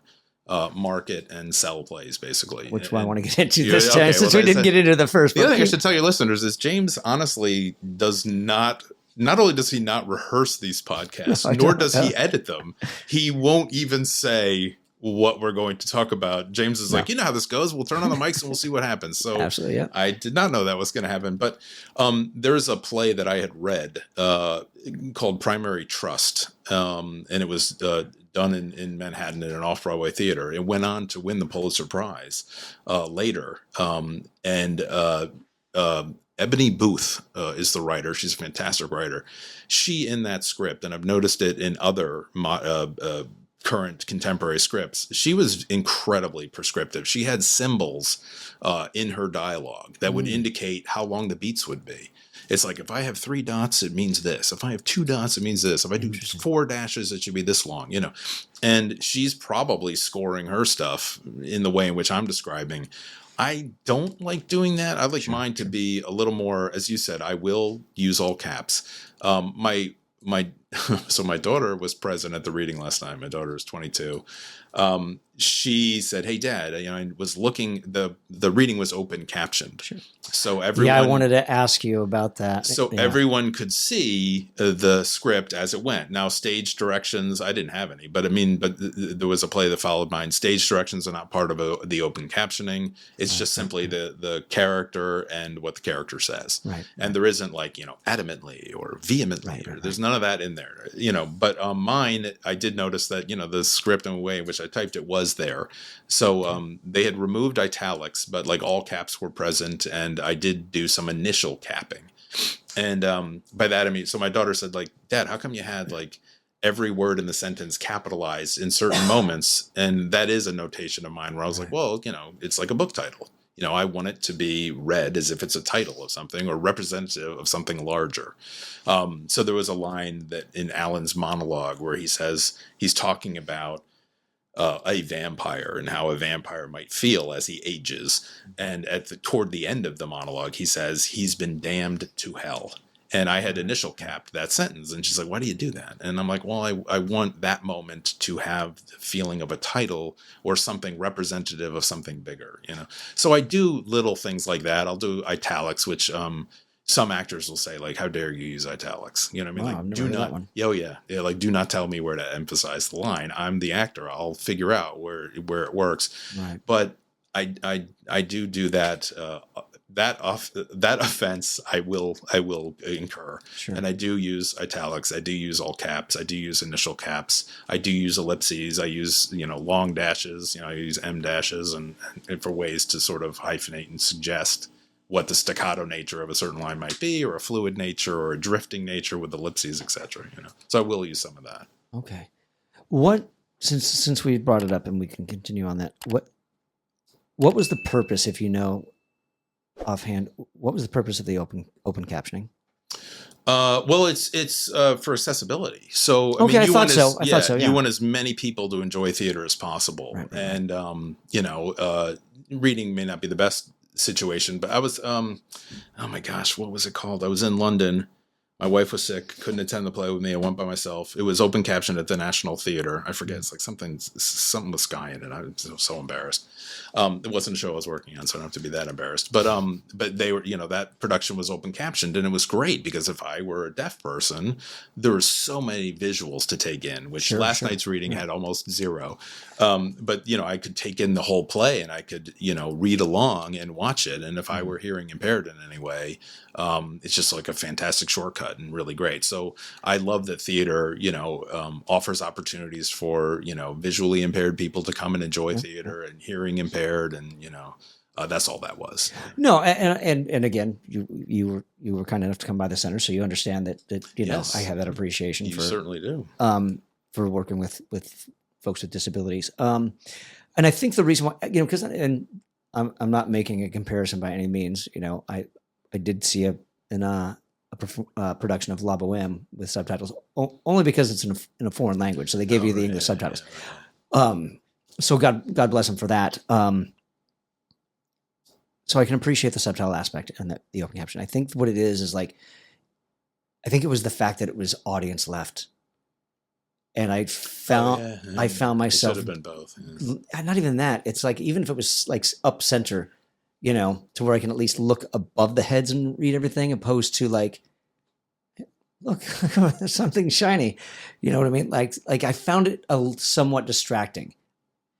market and sell plays, basically. Which one I want to get into this time, since we didn't get into the first. The other thing I should tell your listeners is James honestly does not only does he not rehearse these podcasts, nor does he edit them. He won't even say what we're going to talk about. James is like, you know how this goes. We'll turn on the mics and we'll see what happens. So absolutely, yeah. I did not know that was going to happen. But there's a play that I had read called Primary Trust. And it was done in Manhattan in an off-Broadway theater. It went on to win the Pulitzer Prize later. Ebony Booth is the writer. She's a fantastic writer. She, in that script, and I've noticed it in other current contemporary scripts, she was incredibly prescriptive. She had symbols in her dialogue that would indicate how long the beats would be. It's like, if I have 3 dots, it means this. If I have 2 dots, it means this. If I do 4 dashes, it should be this long, And she's probably scoring her stuff in the way in which I'm describing. I don't like doing that. I like mine to be a little more, as you said, I will use all caps. So my daughter was present at the reading last night. My daughter is 22. She said, "Hey, Dad, I was looking. The reading was open captioned, so everyone." Yeah, I wanted to ask you about that. So everyone could see the script as it went. Now, stage directions, I didn't have any, but there was a play that followed mine. Stage directions are not part of the open captioning. It's just simply the character and what the character says, right? And there isn't like adamantly or vehemently. Right. There's none of that in there, But mine, I did notice that the script and the way in which I typed it was there. So they had removed italics, but like all caps were present, and I did do some initial capping. And by that I mean, so my daughter said, like, "Dad, how come you had like every word in the sentence capitalized in certain moments?" And that is a notation of mine where I was like, well, it's like a book title. I want it to be read as if it's a title of something or representative of something larger. So there was a line that in Alan's monologue where he says he's talking about a vampire and how a vampire might feel as he ages. And toward the end of the monologue, he says he's been damned to hell. And I had initial capped that sentence. And she's like, why do you do that? And I'm like, well, I want that moment to have the feeling of a title or something representative of something bigger, you know? So I do little things like that. I'll do italics, which some actors will say, like, how dare you use italics? You know what I mean? Wow, Like, I've never do heard not, that one. yeah, like, do not tell me where to emphasize the line. I'm the actor. I'll figure out where it works. Right. But I do that. That offense I will incur. Sure. And I do use italics. I do use all caps. I do use initial caps. I do use ellipses. I use, long dashes. I use M dashes and for ways to sort of hyphenate and suggest what the staccato nature of a certain line might be, or a fluid nature, or a drifting nature with ellipses, etc. So I will use some of that. Okay. Since we brought it up and we can continue on that, what was the purpose, if you know offhand, what was the purpose of the open captioning? Well, it's for accessibility. So I thought so. You want as many people to enjoy theater as possible, right. And reading may not be the best situation, but I was oh my gosh, what was it called? I was in London. My wife was sick, couldn't attend the play with me. I went by myself. It was open captioned at the National Theater. I forget. It's like something with Sky in it. I was so embarrassed. It wasn't a show I was working on, so I don't have to be that embarrassed. But they were, that production was open captioned, and it was great because if I were a deaf person, there were so many visuals to take in, which last night's reading had almost zero. But I could take in the whole play, and I could read along and watch it. And if I were hearing impaired in any way, it's just like a fantastic shortcut and really great. So I love that theater, offers opportunities for, visually impaired people to come and enjoy theater, and hearing impaired, and, that's all that was. No. And again, you were kind enough to come by the center, so you understand that yes, I have that appreciation. You certainly do. For working with folks with disabilities. And I think the reason why, because, and I'm not making a comparison by any means, I did see a production of La Boheme with subtitles, only because it's in a foreign language, so they gave you the English subtitles. Yeah. So God bless them for that. So I can appreciate the subtitle aspect and the open caption. I think what it is like, I think it was the fact that it was audience left, and I found myself. It should have been both. Yeah. Not even that. It's like, even if it was like up center, to where I can at least look above the heads and read everything, opposed to like, look, there's something shiny. You know what I mean? Like I found it somewhat distracting,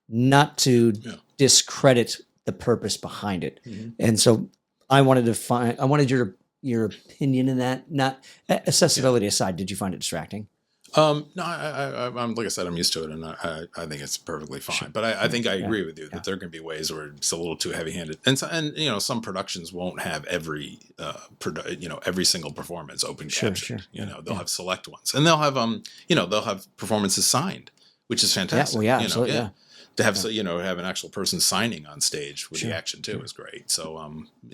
not to discredit the purpose behind it. Mm-hmm. And so I wanted your opinion in that. Not accessibility aside, did you find it distracting? No, I'm like I said, I'm used to it, and I think it's perfectly fine. Sure. But I think I agree with you that there can be ways where it's a little too heavy-handed, and some productions won't have every single performance open captioned. Sure. They'll have select ones, and they'll have performances signed, which is fantastic. Absolutely. To have have an actual person signing on stage with the action too is great. So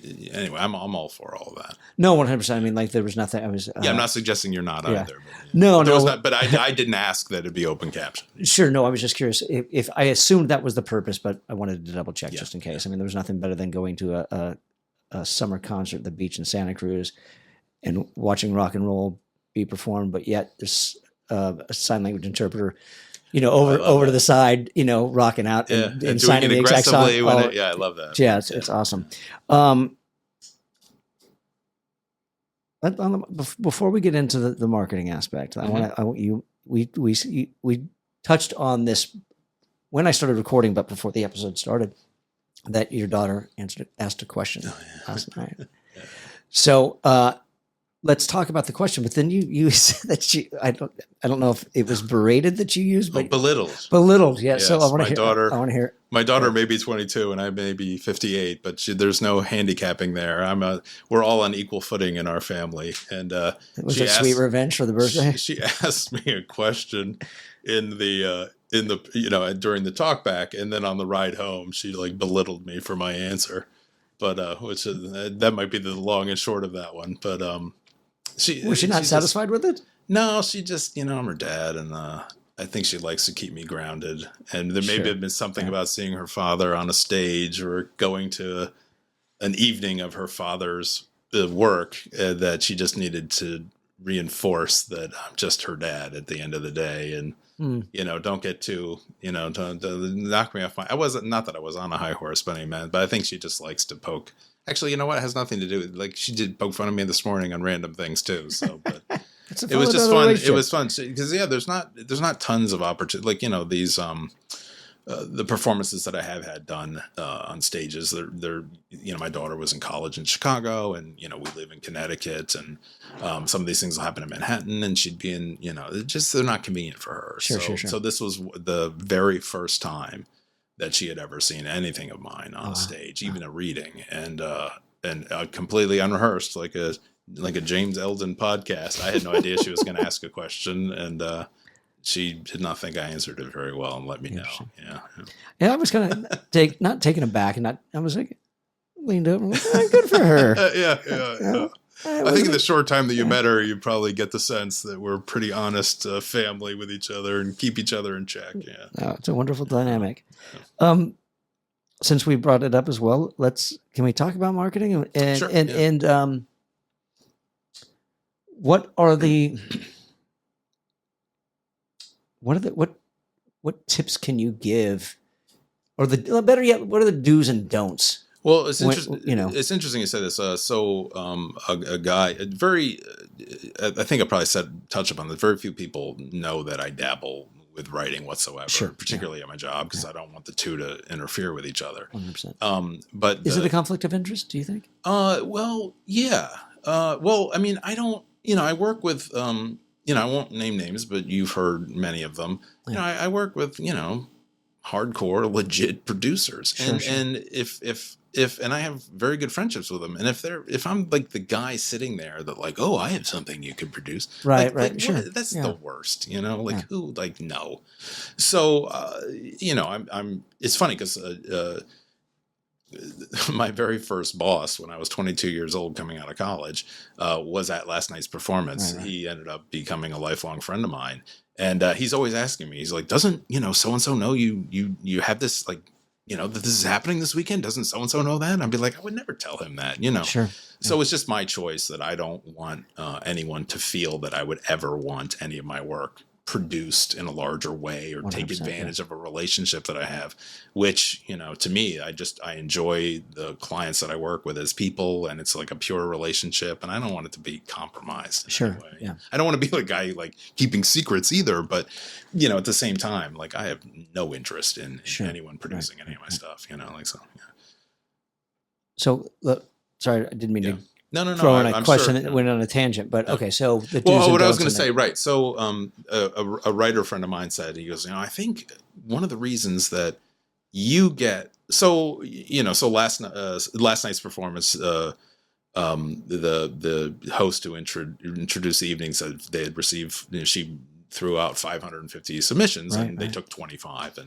anyway, I'm all for all of that. No, 100%. I mean, like, there was nothing. I was. I'm not suggesting you're not either. But, no. But I didn't ask that it be open caption. Sure. No, I was just curious if I assumed that was the purpose, but I wanted to double check just in case. I mean, there was nothing better than going to a summer concert at the beach in Santa Cruz and watching rock and roll be performed, but yet there's a sign language interpreter, over to the side, rocking out and signing the exact song. I love that. Yeah, it's awesome. Before we get into the marketing aspect, we touched on this when I started recording, but before the episode started, that your daughter asked a question last night. So let's talk about the question. But then you said that I don't know if it was berated that you used, but belittled. Yeah. Yes, so I want to hear. My daughter may be 22 and I may be 58, but there's no handicapping there. We're all on equal footing in our family. And was it sweet revenge for the birthday? She asked me a question in the during the talk back, and then on the ride home, she like belittled me for my answer. But that might be the long and short of that one. But was she not satisfied with it? No, she just I'm her dad, and I think she likes to keep me grounded. And there maybe have been something about seeing her father on a stage or going to an evening of her father's work that she just needed to reinforce that I'm just her dad at the end of the day. And, don't get too, don't knock me off I wasn't, not that I was on a high horse by any man, but I think she just likes to poke. Actually, you know what? It has nothing to do with, like, she did poke fun of me this morning on random things too. So, but it was just fun. It was fun because there's not tons of opportunity. Like, these, the performances that I have had done on stages, they're my daughter was in college in Chicago, and we live in Connecticut, and some of these things will happen in Manhattan, and she'd be in they're not convenient for her. Sure. So this was the very first time that she had ever seen anything of mine on stage, even a reading, and completely unrehearsed, like a James Eldon podcast. I had no idea she was going to ask a question, and she did not think I answered it very well and let me know. Yeah, I was kind of not taken aback, and I was like, leaned over, and went, good for her. Yeah. I think in the short time that you met her, you probably get the sense that we're a pretty honest family with each other and keep each other in check. Yeah, it's a wonderful dynamic. Since we brought it up as well, can we talk about marketing and sure, and what tips can you give, or better yet, what are the do's and don'ts? Well, it's interesting. It's interesting you say this. A guy, I think I probably touch upon this. Very few people know that I dabble with writing whatsoever, particularly at my job, because I don't want the two to interfere with each other. 100%. But is it a conflict of interest, do you think? Well, yeah. Well, I mean, I don't. I work with. I won't name names, but you've heard many of them. Yeah. I work with hardcore, legit producers, and if and I have very good friendships with them, and if I'm like the guy sitting there that like, oh, I have something you could produce, right, sure, that's the worst, who, like, no. So I'm it's funny because my very first boss when I was 22 years old coming out of college was at last night's performance. Right. He ended up becoming a lifelong friend of mine, and he's always asking me, he's like, doesn't so-and-so know you have this, like, that this is happening this weekend? Doesn't so-and-so know that? And I'd be like, I would never tell him that, Sure. So it's just my choice that I don't want anyone to feel that I would ever want any of my work produced in a larger way or take advantage of a relationship that I have, which, to me, I enjoy the clients that I work with as people, and it's like a pure relationship, and I don't want it to be compromised. Sure. Yeah. I don't want to be like a guy like keeping secrets either, but at the same time, like, I have no interest in anyone producing any of my stuff, so. Yeah. So, look, sorry, I didn't mean to. No. Throw in a question that went on a tangent, but okay. So the what I was going to say, right? So a writer friend of mine said, he goes, I think one of the reasons that you get so last night's performance, the host who introduced the evening said they had received, she threw out 550 submissions, and they took 25.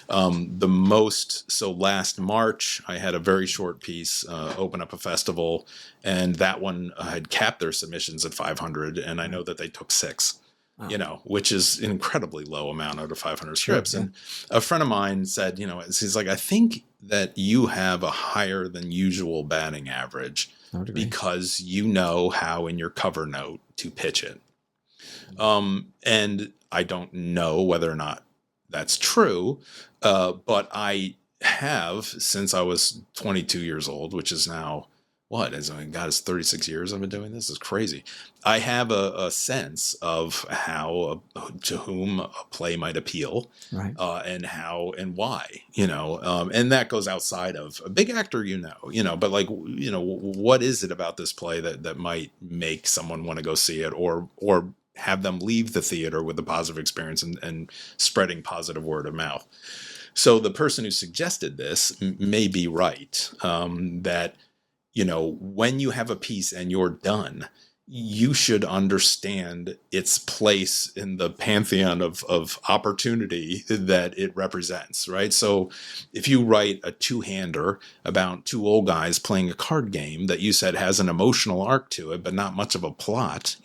And the most, so last March, I had a very short piece open up a festival, and that one had capped their submissions at 500, and I know that they took 6. Wow. Which is an incredibly low amount out of 500 scripts. Sure, yeah. And a friend of mine said, he's like, I think that you have a higher than usual batting average because how in your cover note to pitch it. And I don't know whether or not that's true, but I have, since I was 22 years old, which is now, it's 36 years I've been doing this. It's crazy. I have a sense of how, to whom a play might appeal, and how and why, and that goes outside of a big actor, but like, what is it about this play that might make someone want to go see it, or have them leave the theater with a positive experience and spreading positive word of mouth. So the person who suggested this may be right, that, when you have a piece and you're done, you should understand its place in the pantheon of opportunity that it represents, right? So if you write a two-hander about two old guys playing a card game that you said has an emotional arc to it, but not much of a plot,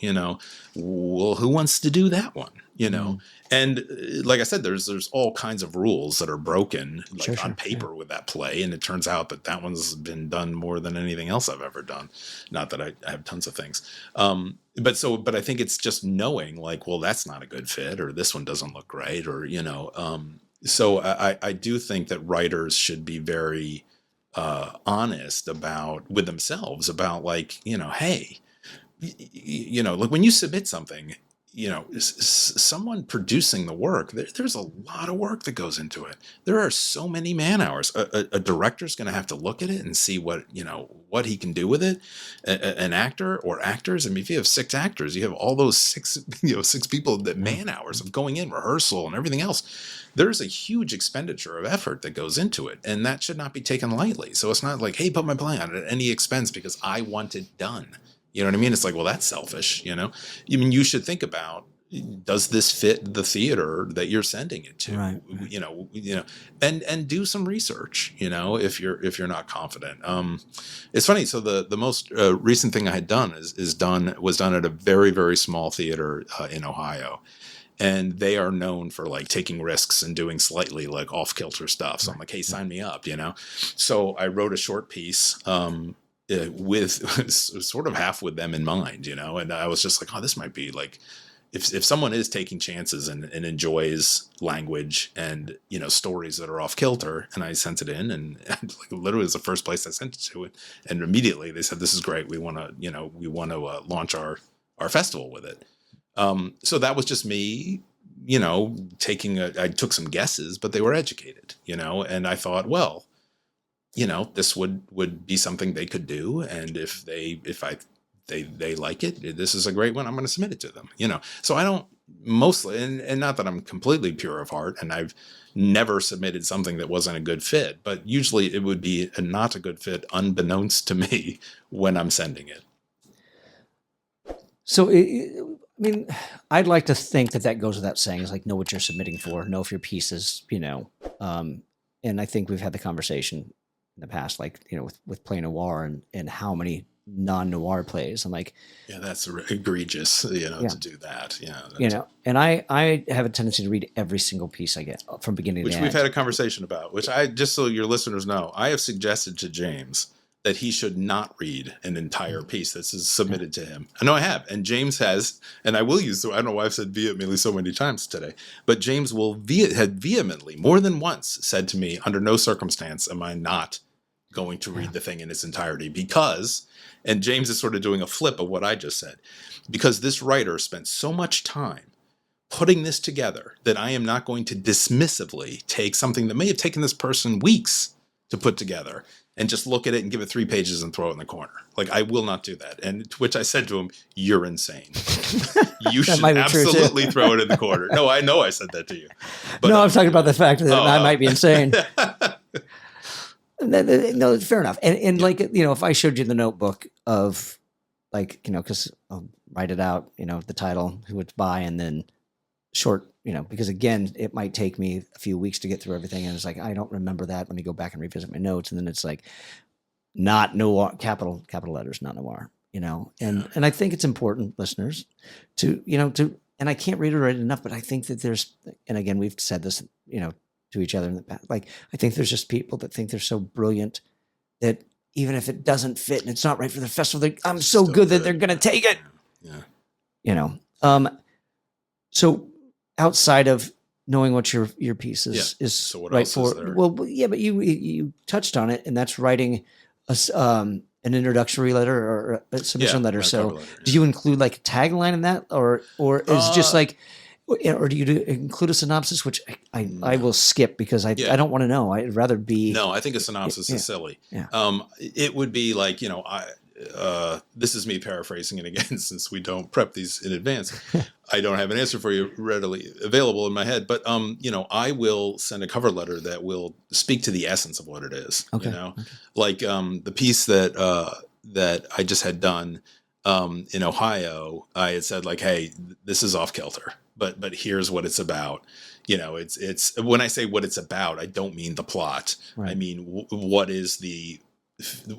well, who wants to do that one? And like I said, there's all kinds of rules that are broken, like on paper with that play. And it turns out that one's been done more than anything else I've ever done. Not that I have tons of things. But I think it's just knowing like, well, that's not a good fit, or this one doesn't look right, or, so I do think that writers should be very honest with themselves about like, hey, like when you submit something, someone producing the work, there's a lot of work that goes into it. There are so many man hours. A director's going to have to look at it and see what he can do with it. An actor or actors. I mean, if you have 6 actors, you have all those 6 people that man hours of going in, rehearsal and everything else. There's a huge expenditure of effort that goes into it, and that should not be taken lightly. So it's not like, hey, put my play on at any expense because I want it done. You know what I mean? It's like, well, that's selfish, I mean, you should think about, does this fit the theater that you're sending it to? Right. And do some research, if you're not confident. It's funny. So the most recent thing I had done was done at a very, very small theater in Ohio. And they are known for like taking risks and doing slightly like off kilter stuff. So I'm like, hey, sign me up, So I wrote a short piece, with sort of half with them in mind, and I was just like, oh, this might be like, if someone is taking chances and enjoys language and, stories that are off kilter, and I sent it in and like literally was the first place I sent it to, and immediately they said, this is great. We want to, launch our festival with it. So that was just me, I took some guesses, but they were educated, and I thought, well, this would be something they could do. And if they like it, this is a great one. I'm going to submit it to them, So I don't mostly, and not that I'm completely pure of heart, and I've never submitted something that wasn't a good fit, but usually it would be not a good fit unbeknownst to me when I'm sending it. So, I'd like to think that goes without saying, is like, know what you're submitting for, know if your piece is, and I think we've had the conversation in the past, like, with Play Noir and how many non-noir plays. I'm like, yeah, that's egregious, to do that. Yeah. And I have a tendency to read every single piece I get from beginning to end. Which we've had a conversation about, which just so your listeners know, I have suggested to James that he should not read an entire piece that's submitted to him. I know I have, and James has, and I will use, I don't know why I've said vehemently so many times today, but James had vehemently, more than once, said to me, under no circumstance am I not going to read the thing in its entirety, because, and James is sort of doing a flip of what I just said, because this writer spent so much time putting this together that I am not going to dismissively take something that may have taken this person weeks to put together and just look at it and give it 3 pages and throw it in the corner. Like, I will not do that. And to which I said to him, you're insane. You should absolutely throw it in the corner. No, I know I said that to you. But, no, I'm talking about the fact that I might be insane. No, fair enough. And like, if I showed you the notebook of like, because I'll write it out, the title, who it's by, and then short, because again, it might take me a few weeks to get through everything. And it's like, I don't remember that. Let me go back and revisit my notes. And then it's like, not noir, capital letters, not noir, and I think it's important, listeners, to, and I can't reiterate it enough, but I think that there's, and again, we've said this, to each other in the past. Like, I think there's just people that think they're so brilliant that even if it doesn't fit and it's not right for the festival, I'm so good that they're going to take it. Yeah. So outside of knowing what your piece is so what right else for, is there? well, yeah, but you touched on it, and that's writing an introductory letter or a submission letter. So do you include like a tagline in that, or is it just like, or do you include a synopsis, which I will skip because I don't want to know. I'd rather be. No, I think a synopsis is silly. Yeah. It would be like, this is me paraphrasing it again, since we don't prep these in advance. I don't have an answer for you readily available in my head, but I will send a cover letter that will speak to the essence of what it is. Okay. Like the piece that I just had done in Ohio, I had said like, hey, this is off kilter, but here's what it's about. It's when I say what it's about, I don't mean the plot. Right. I mean, what is the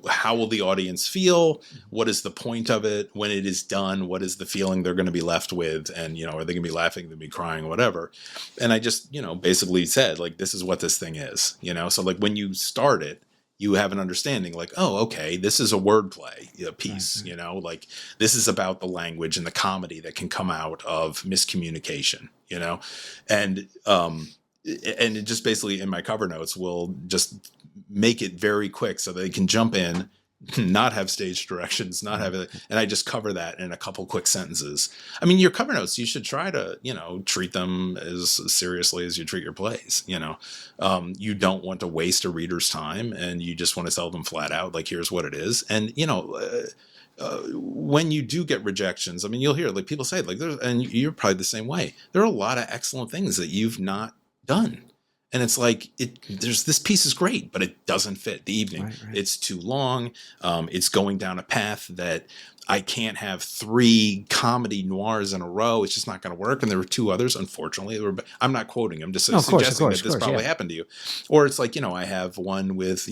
how will the audience feel? What is the point of it? When it is done, what is the feeling they're going to be left with? And, are they going to be laughing, they'll be crying, whatever. And I just, basically said, like, this is what this thing is, so like when you start it, you have an understanding like, oh, okay, this is a wordplay piece, like this is about the language and the comedy that can come out of miscommunication, and it just basically in my cover notes will just make it very quick so they can jump in, not have stage directions, not have it. And I just cover that in a couple quick sentences. I mean, your cover notes, you should try to, treat them as seriously as you treat your plays. You don't want to waste a reader's time, and you just want to tell them flat out, like, here's what it is. And, when you do get rejections, I mean, you'll hear like people say like, and you're probably the same way. There are a lot of excellent things that you've not done. And it's like, there's this piece is great, but it doesn't fit the evening. Right. It's too long. It's going down a path that I can't have 3 comedy noirs in a row. It's just not going to work. And there were 2 others, unfortunately. I'm not quoting. I'm just suggesting that this probably happened to you. Or it's like, I have one with,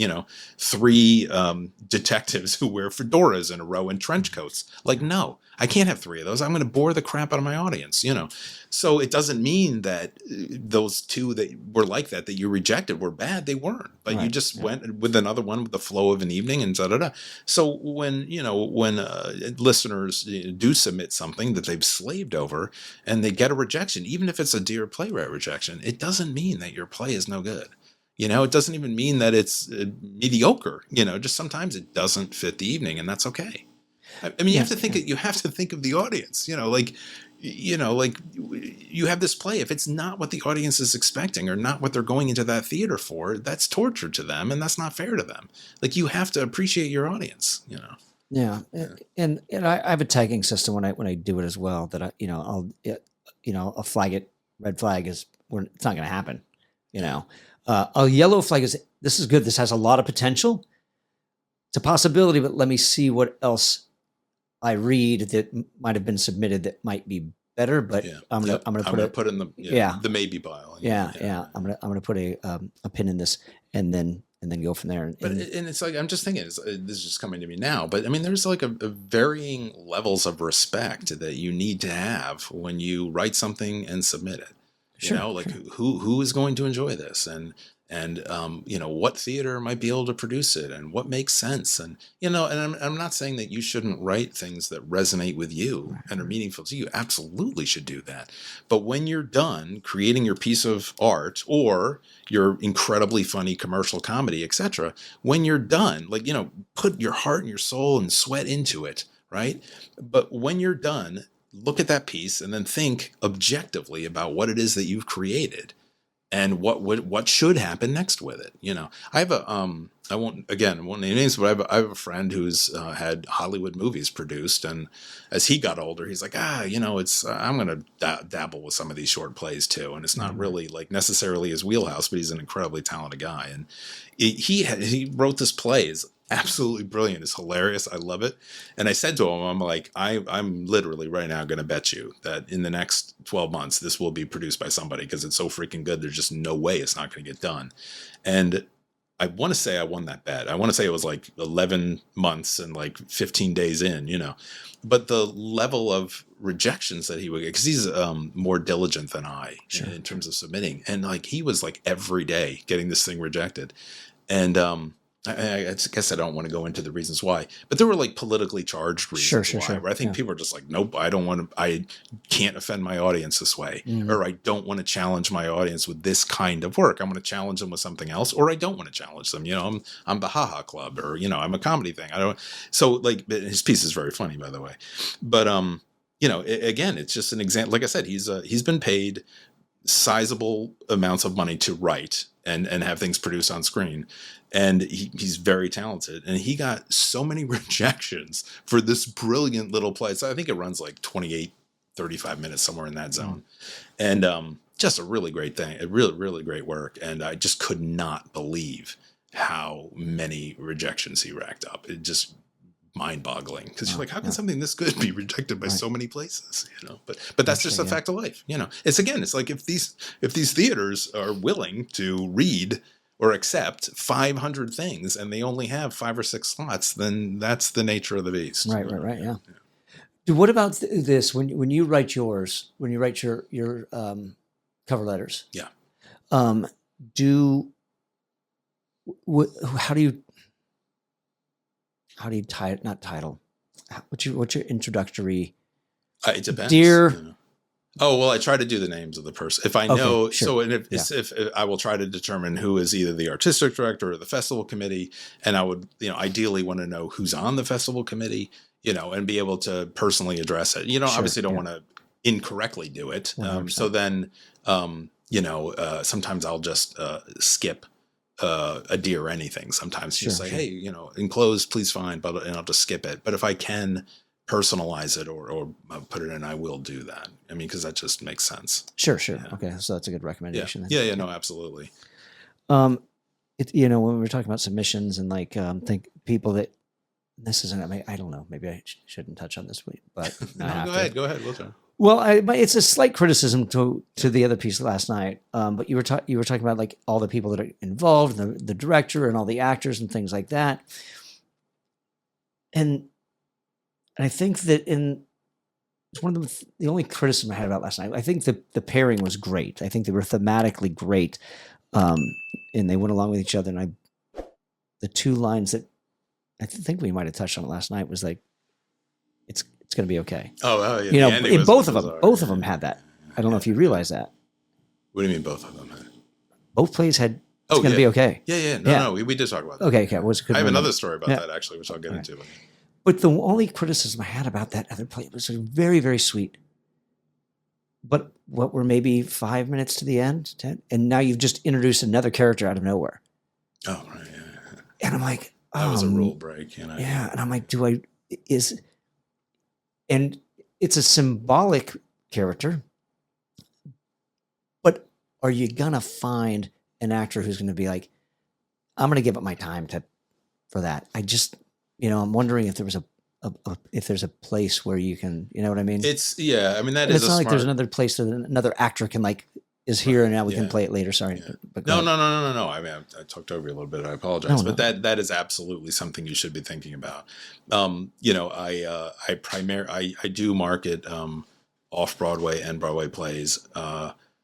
3 detectives who wear fedoras in a row and trench coats. Like, no, I can't have 3 of those. I'm going to bore the crap out of my audience, So it doesn't mean that those 2 that were like that you rejected were bad. They weren't. But you just went with another one with the flow of an evening and da-da-da. So when listeners do submit something that they've slaved over and they get a rejection, even if it's a Dear Playwright rejection, it doesn't mean that your play is no good. It doesn't even mean that it's mediocre. Just sometimes it doesn't fit the evening, and that's okay. I mean, you have to think of the audience, like you have this play. If it's not what the audience is expecting or not what they're going into that theater for, that's torture to them, and that's not fair to them. Like, you have to appreciate your audience, Yeah. And I have a tagging system when I do it as well, that I'll flag it. Red flag is it's not going to happen. A yellow flag is, this is good. This has a lot of potential. It's a possibility, but let me see what else I read that might have been submitted that might be better. But I'm gonna put in the maybe pile. I'm gonna put a pin in this and then go from there. And it's like, I'm just thinking, this is just coming to me now, but I mean, there's like a varying levels of respect that you need to have when you write something and submit it. Who is going to enjoy this, and what theater might be able to produce it, and what makes sense, and and I'm not saying that you shouldn't write things that resonate with you and are meaningful to you. Absolutely should do that. But when you're done creating your piece of art or your incredibly funny commercial comedy, etc., when you're done, put your heart and your soul and sweat into it, right? But when you're done, look at that piece and then think objectively about what it is that you've created and what should happen next with it. I have I won't name names, but I have a friend who's had Hollywood movies produced, and as he got older, he's like, I'm going to dabble with some of these short plays too, and it's not really like necessarily his wheelhouse, but he's an incredibly talented guy, and he wrote this play. It's absolutely brilliant. It's hilarious. I love it. And I said to him, I'm like, I'm literally right now going to bet you that in the next 12 months, this will be produced by somebody because it's so freaking good. There's just no way it's not going to get done. And I want to say I won that bet. I want to say it was like 11 months and like 15 days in, but the level of rejections that he would get, because he's more diligent than I in terms of submitting. And like, he was like every day getting this thing rejected. And, I guess I don't want to go into the reasons why, but there were like politically charged reasons why. Where I think people are just like, nope, I can't offend my audience this way, or I don't want to challenge my audience with this kind of work. I'm going to challenge them with something else, or I don't want to challenge them. I'm the Ha Ha Club, or I'm a comedy thing. So like, his piece is very funny, by the way, but again, it's just an example. Like I said, he's been paid sizable amounts of money to write and have things produced on screen. And he's very talented. And he got so many rejections for this brilliant little play. So I think it runs like 28, 35 minutes, somewhere in that zone. And just a really great thing. A really, really great work. And I just could not believe how many rejections he racked up. It just mind-boggling, because you're like, how can something this good be rejected by so many places? But that's just a fact of life. It's like, if these theaters are willing to read or accept 500 things and they only have 5 or 6 slots, then that's the nature of the beast. Right. Yeah. Dude, what about this? When you write yours, when you write your cover letters, Yeah. How do you not title? What's your introductory? It depends. Dear. You know. Oh, well, I try to do the names of the person. If I know, Okay, sure. so and if I will try to determine who is either the artistic director or the festival committee, and I would, ideally want to know who's on the festival committee, and be able to personally address it. Sure, Obviously don't want to incorrectly do it. So then, sometimes I'll just skip a dear anything. Sometimes just say, hey, enclosed, please find, and I'll just skip it. But if I can personalize it or put it in, I will do that. I mean, because that just makes sense. Sure. Yeah. Okay, so that's a good recommendation. Yeah. No, absolutely. When we were talking about submissions and think people that this isn't. I don't know. Maybe I shouldn't touch on this week, but no, go ahead. We'll talk. Well, it's a slight criticism to the other piece last night. But you were talking about like all the people that are involved, the director and all the actors and things like that. And I think that it's one of the only criticism I had about last night. I think the pairing was great. I think they were thematically great, and they went along with each other. And the 2 lines that I think we might have touched on it last night was like, it's going to be okay. Oh yeah. Both of them had that. I don't know if you realize that. What do you mean both of them had? Both plays had. It's going to be okay. Yeah. No, we did talk about that. Okay. I have another story about that actually, which I'll get into. But the only criticism I had about that other play was very, very sweet. But what were maybe 5 minutes to the end, 10, and now you've just introduced another character out of nowhere. Oh right. Yeah. And I'm like, that was a rule break, Yeah, and I'm like, and it's a symbolic character, but are you gonna find an actor who's gonna be like, I'm gonna give up my time for that? I just, I'm wondering if there was if there's a place where you can, you know what I mean? It's I mean that is. It's not like there's another place that another actor can is here and now we can play it later. Sorry. Yeah. But no. I mean, I talked over you a little bit. I apologize, but that is absolutely something you should be thinking about. I do market off Broadway and Broadway plays.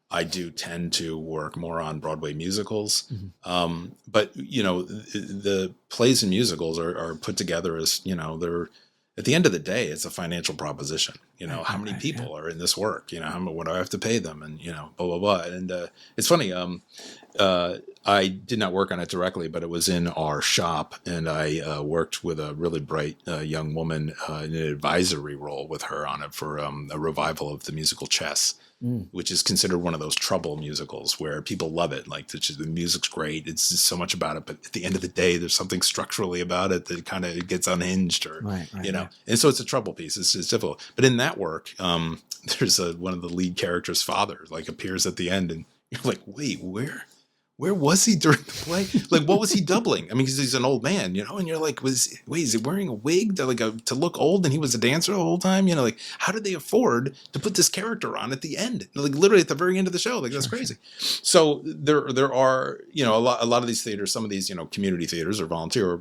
I do tend to work more on Broadway musicals, but the plays and musicals are put together as they're. At the end of the day, it's a financial proposition. How many people are in this work? What do I have to pay them? And blah blah blah. And it's funny. I did not work on it directly, but it was in our shop, and I worked with a really bright young woman in an advisory role with her on it for a revival of the musical Chess, which is considered one of those trouble musicals where people love it. Like the music's great. It's just so much about it. But at the end of the day, there's something structurally about it that kind of gets unhinged or, And so it's a trouble piece. It's difficult. But in that work, there's one of the lead character's father appears at the end and you're like, wait, where was he during the play? Like, what was he doubling? I mean, because he's an old man, and you're like, is he wearing a wig to look old? And he was a dancer the whole time, how did they afford to put this character on at the end? Literally at the very end of the show, that's crazy. So there are, a lot of these theaters, some of these, community theaters or volunteer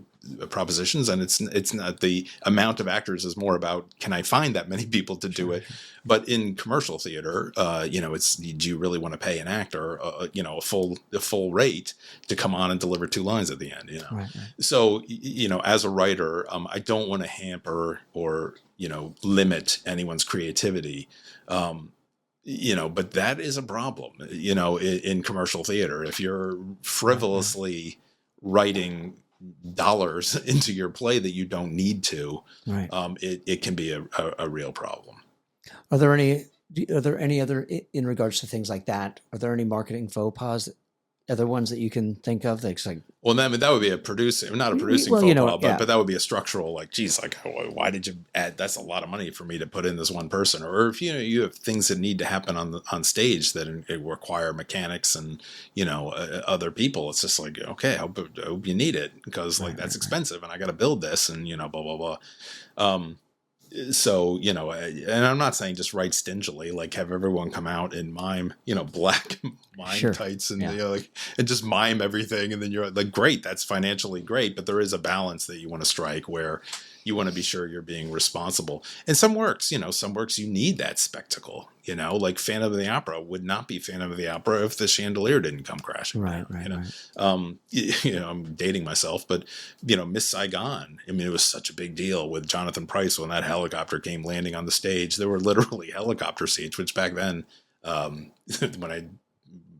propositions, and it's not the amount of actors is more about, can I find that many people to do it? But in commercial theater, it's, do you really want to pay an actor, a full rate to come on and deliver 2 lines at the end? Right. So, as a writer, I don't want to hamper or, limit anyone's creativity. But that is a problem, in commercial theater. If you're frivolously writing dollars into your play that you don't need to, it can be a real problem. Are there any other, in regards to things like that, are there any marketing faux pas, other ones that you can think of? That would be a producing, not a producing faux pas, but that would be a structural, why did you add, that's a lot of money for me to put in this one person. Or if, you have things that need to happen on stage that require mechanics and, other people, it's just like, okay, I hope you need it because that's expensive and I got to build this and, blah, blah, blah. So, and I'm not saying just write stingily, like have everyone come out and mime, black mime tights and, and just mime everything. And then you're like, great, that's financially great. But there is a balance that you want to strike where you want to be sure you're being responsible. And some works, you need that spectacle, like Phantom of the Opera would not be Phantom of the Opera if the chandelier didn't come crashing. Right. I'm dating myself, but Miss Saigon, I mean, it was such a big deal with Jonathan Pryce when that helicopter came landing on the stage. There were literally helicopter seats, which back then, when I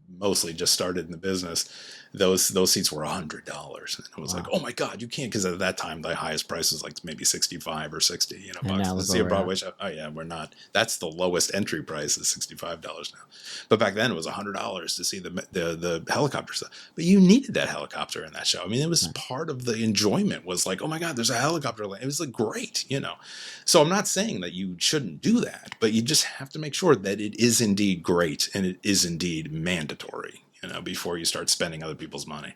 mostly just started in the business, those seats were $100. And it was like, oh my God, you can't, because at that time the highest price was like maybe 65 or 60, bucks to see a Broadway show. Oh yeah, we're not. That's the lowest entry price is $65 now. But back then it was $100 to see the helicopter stuff. But you needed that helicopter in that show. I mean, it was part of the enjoyment was like, oh my God, there's a helicopter. It was like great, So I'm not saying that you shouldn't do that, but you just have to make sure that it is indeed great and it is indeed mandatory. Before you start spending other people's money.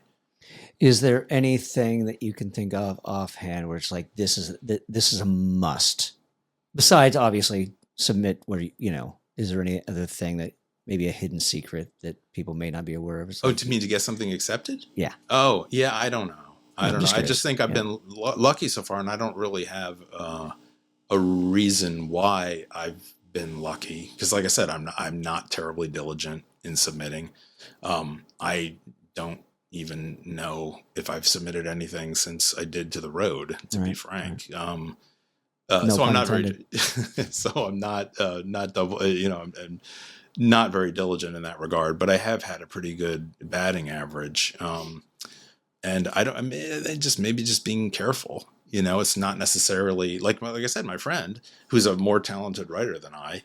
Is there anything that you can think of offhand where it's like, this is a must? Besides, obviously, submit where, is there any other thing that maybe a hidden secret that people may not be aware of? To get something accepted? Yeah. Oh, yeah, I don't know. I don't know. I just think I've been lucky so far, and I don't really have a reason why I've been lucky. Because like I said, I'm not terribly diligent in submitting. I don't even know if I've submitted anything since I did to the Rhode, to be frank. No so I'm not intended. I'm not very diligent in that regard, but I have had a pretty good batting average. And maybe just being careful. It's not necessarily like I said, my friend who's a more talented writer than I,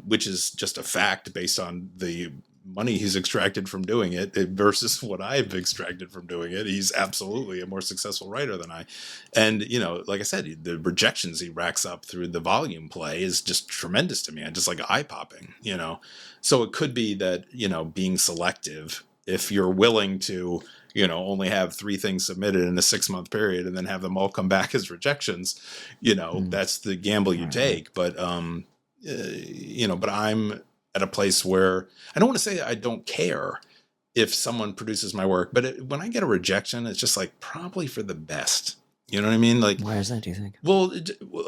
which is just a fact based on the money he's extracted from doing it versus what I've extracted from doing it. He's absolutely a more successful writer than I. And, like I said, the rejections he racks up through the volume play is just tremendous to me. And just like eye popping, So it could be that, being selective, if you're willing to, only have 3 things submitted in a 6-month period and then have them all come back as rejections, that's the gamble you take. But, but I'm at a place where I don't want to say I don't care if someone produces my work, but when I get a rejection, it's just like probably for the best. You know what I mean? Like, why is that, do you think? Well,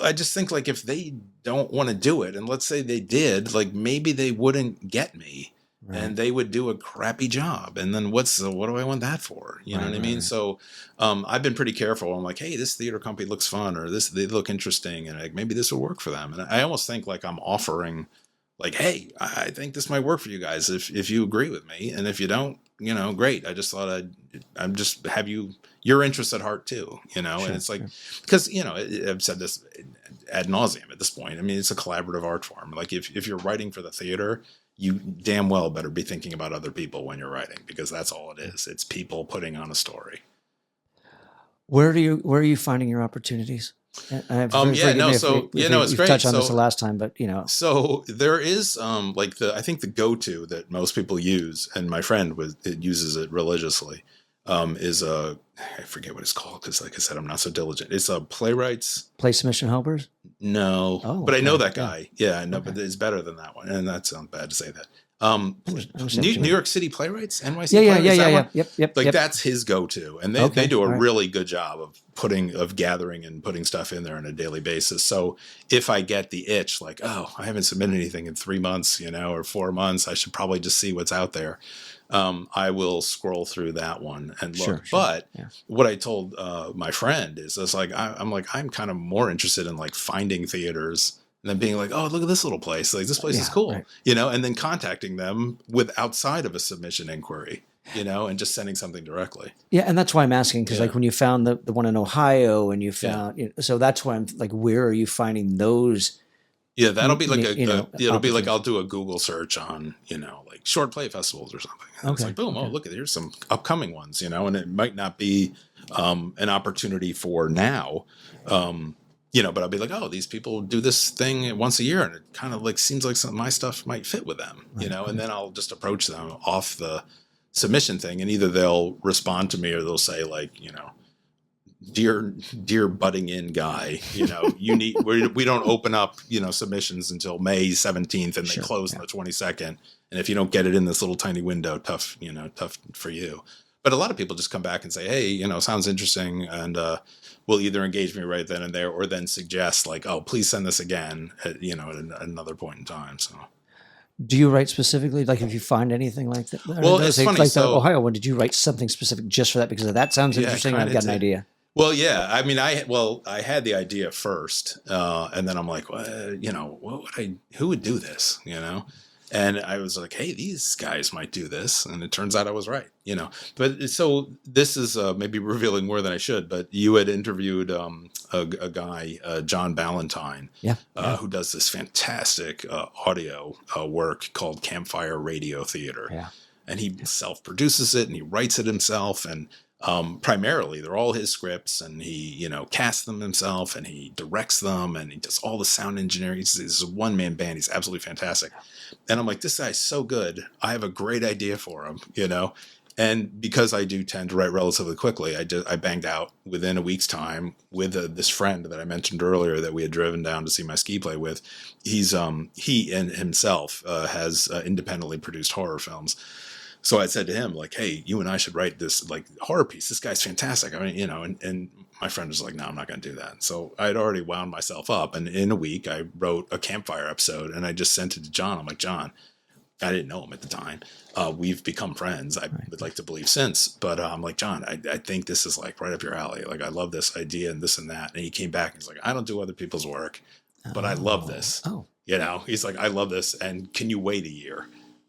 I just think like if they don't want to do it, and let's say they did, like maybe they wouldn't get me. Right. And they would do a crappy job. And then what do I want that for? You know what I mean? Right. So I've been pretty careful. I'm like, hey, this theater company looks fun, or they look interesting, and like maybe this will work for them. And I almost think like I'm offering like, hey, I think this might work for you guys if you agree with me. And if you don't, great. I just thought I'm just have your interest at heart too, Sure, and it's like, because, I've said this ad nauseum at this point. I mean, it's a collaborative art form. Like if you're writing for the theater, you damn well better be thinking about other people when you're writing, because that's all it is. It's people putting on a story. Where are you finding your opportunities? It's great. Touched on this the last time, but So there is I think the go-to that most people use, and my friend uses it religiously, is I forget what it's called, because like I said, I'm not so diligent. It's a Playwright's Play Submission Helpers. No, but I know that guy. Yeah, I know, but it's better than that one, and that sounds bad to say that. New York City Playwrights, NYC Playwrights. Yep. That's his go-to, and they do a really good job of gathering and putting stuff in there on a daily basis. So if I get the itch, like, oh, I haven't submitted anything in 3 months, or 4 months, I should probably just see what's out there. I will scroll through that one and look. Sure. But what I told my friend is, I'm kind of more interested in like finding theaters and then being like, oh, look at this little place. Like, this place is cool, right. And then contacting them outside of a submission inquiry, and just sending something directly. Yeah. And that's why I'm asking, because like when you found the one in Ohio and you found, so that's why I'm like, where are you finding those? Yeah, that'll be like it'll be like I'll do a Google search on, like short play festivals or something. And it's like, boom, oh, look, here's some upcoming ones, and it might not be an opportunity for now, but I'll be like, oh, these people do this thing once a year, and it kind of like seems like some of my stuff might fit with them, and then I'll just approach them off the submission thing, and either they'll respond to me or they'll say like, dear butting in guy, you know, we don't open up, you know, submissions until May 17th and they close on the 22nd. And if you don't get it in this little tiny window, tough for you. But a lot of people just come back and say, hey, you know, sounds interesting. And will either engage me right then and there or then suggest like, oh, please send this again at, you know, at another point in time. So. Do you write specifically, like if you find anything like that? Well, it's funny. Like the Ohio one, did you write something specific just for that? Because that sounds interesting. I've got an idea. Well, yeah. I mean, I had the idea first, and then I'm like, well, you know, who would do this, you know? And I was like, hey, these guys might do this. And it turns out I was right, you know. But so this is maybe revealing more than I should, but you had interviewed a guy, John Ballantyne, who does this fantastic audio work called Campfire Radio Theater. Yeah. And he self-produces it and he writes it himself. And primarily they're all his scripts, and he, you know, casts them himself and he directs them and he does all the sound engineering. He's a one-man band. He's absolutely fantastic. And I'm like, this guy's so good. I have a great idea for him, you know? And because I do tend to write relatively quickly, I banged out within a week's time with this friend that I mentioned earlier that we had driven down to see my ski play with. He and himself has independently produced horror films. So I said to him, like, hey, you and I should write this like horror piece. This guy's fantastic. I mean, you know, and my friend was like, no, I'm not going to do that. So I'd already wound myself up. And in a week, I wrote a Campfire episode and I just sent it to John. I'm like, John, I didn't know him at the time. We've become friends. I would like to believe since. But I'm like, John, I think this is like right up your alley. Like, I love this idea and this and that. And he came back and he's like, I don't do other people's work, but I love this. Oh. You know, he's like, I love this. And can you wait a year?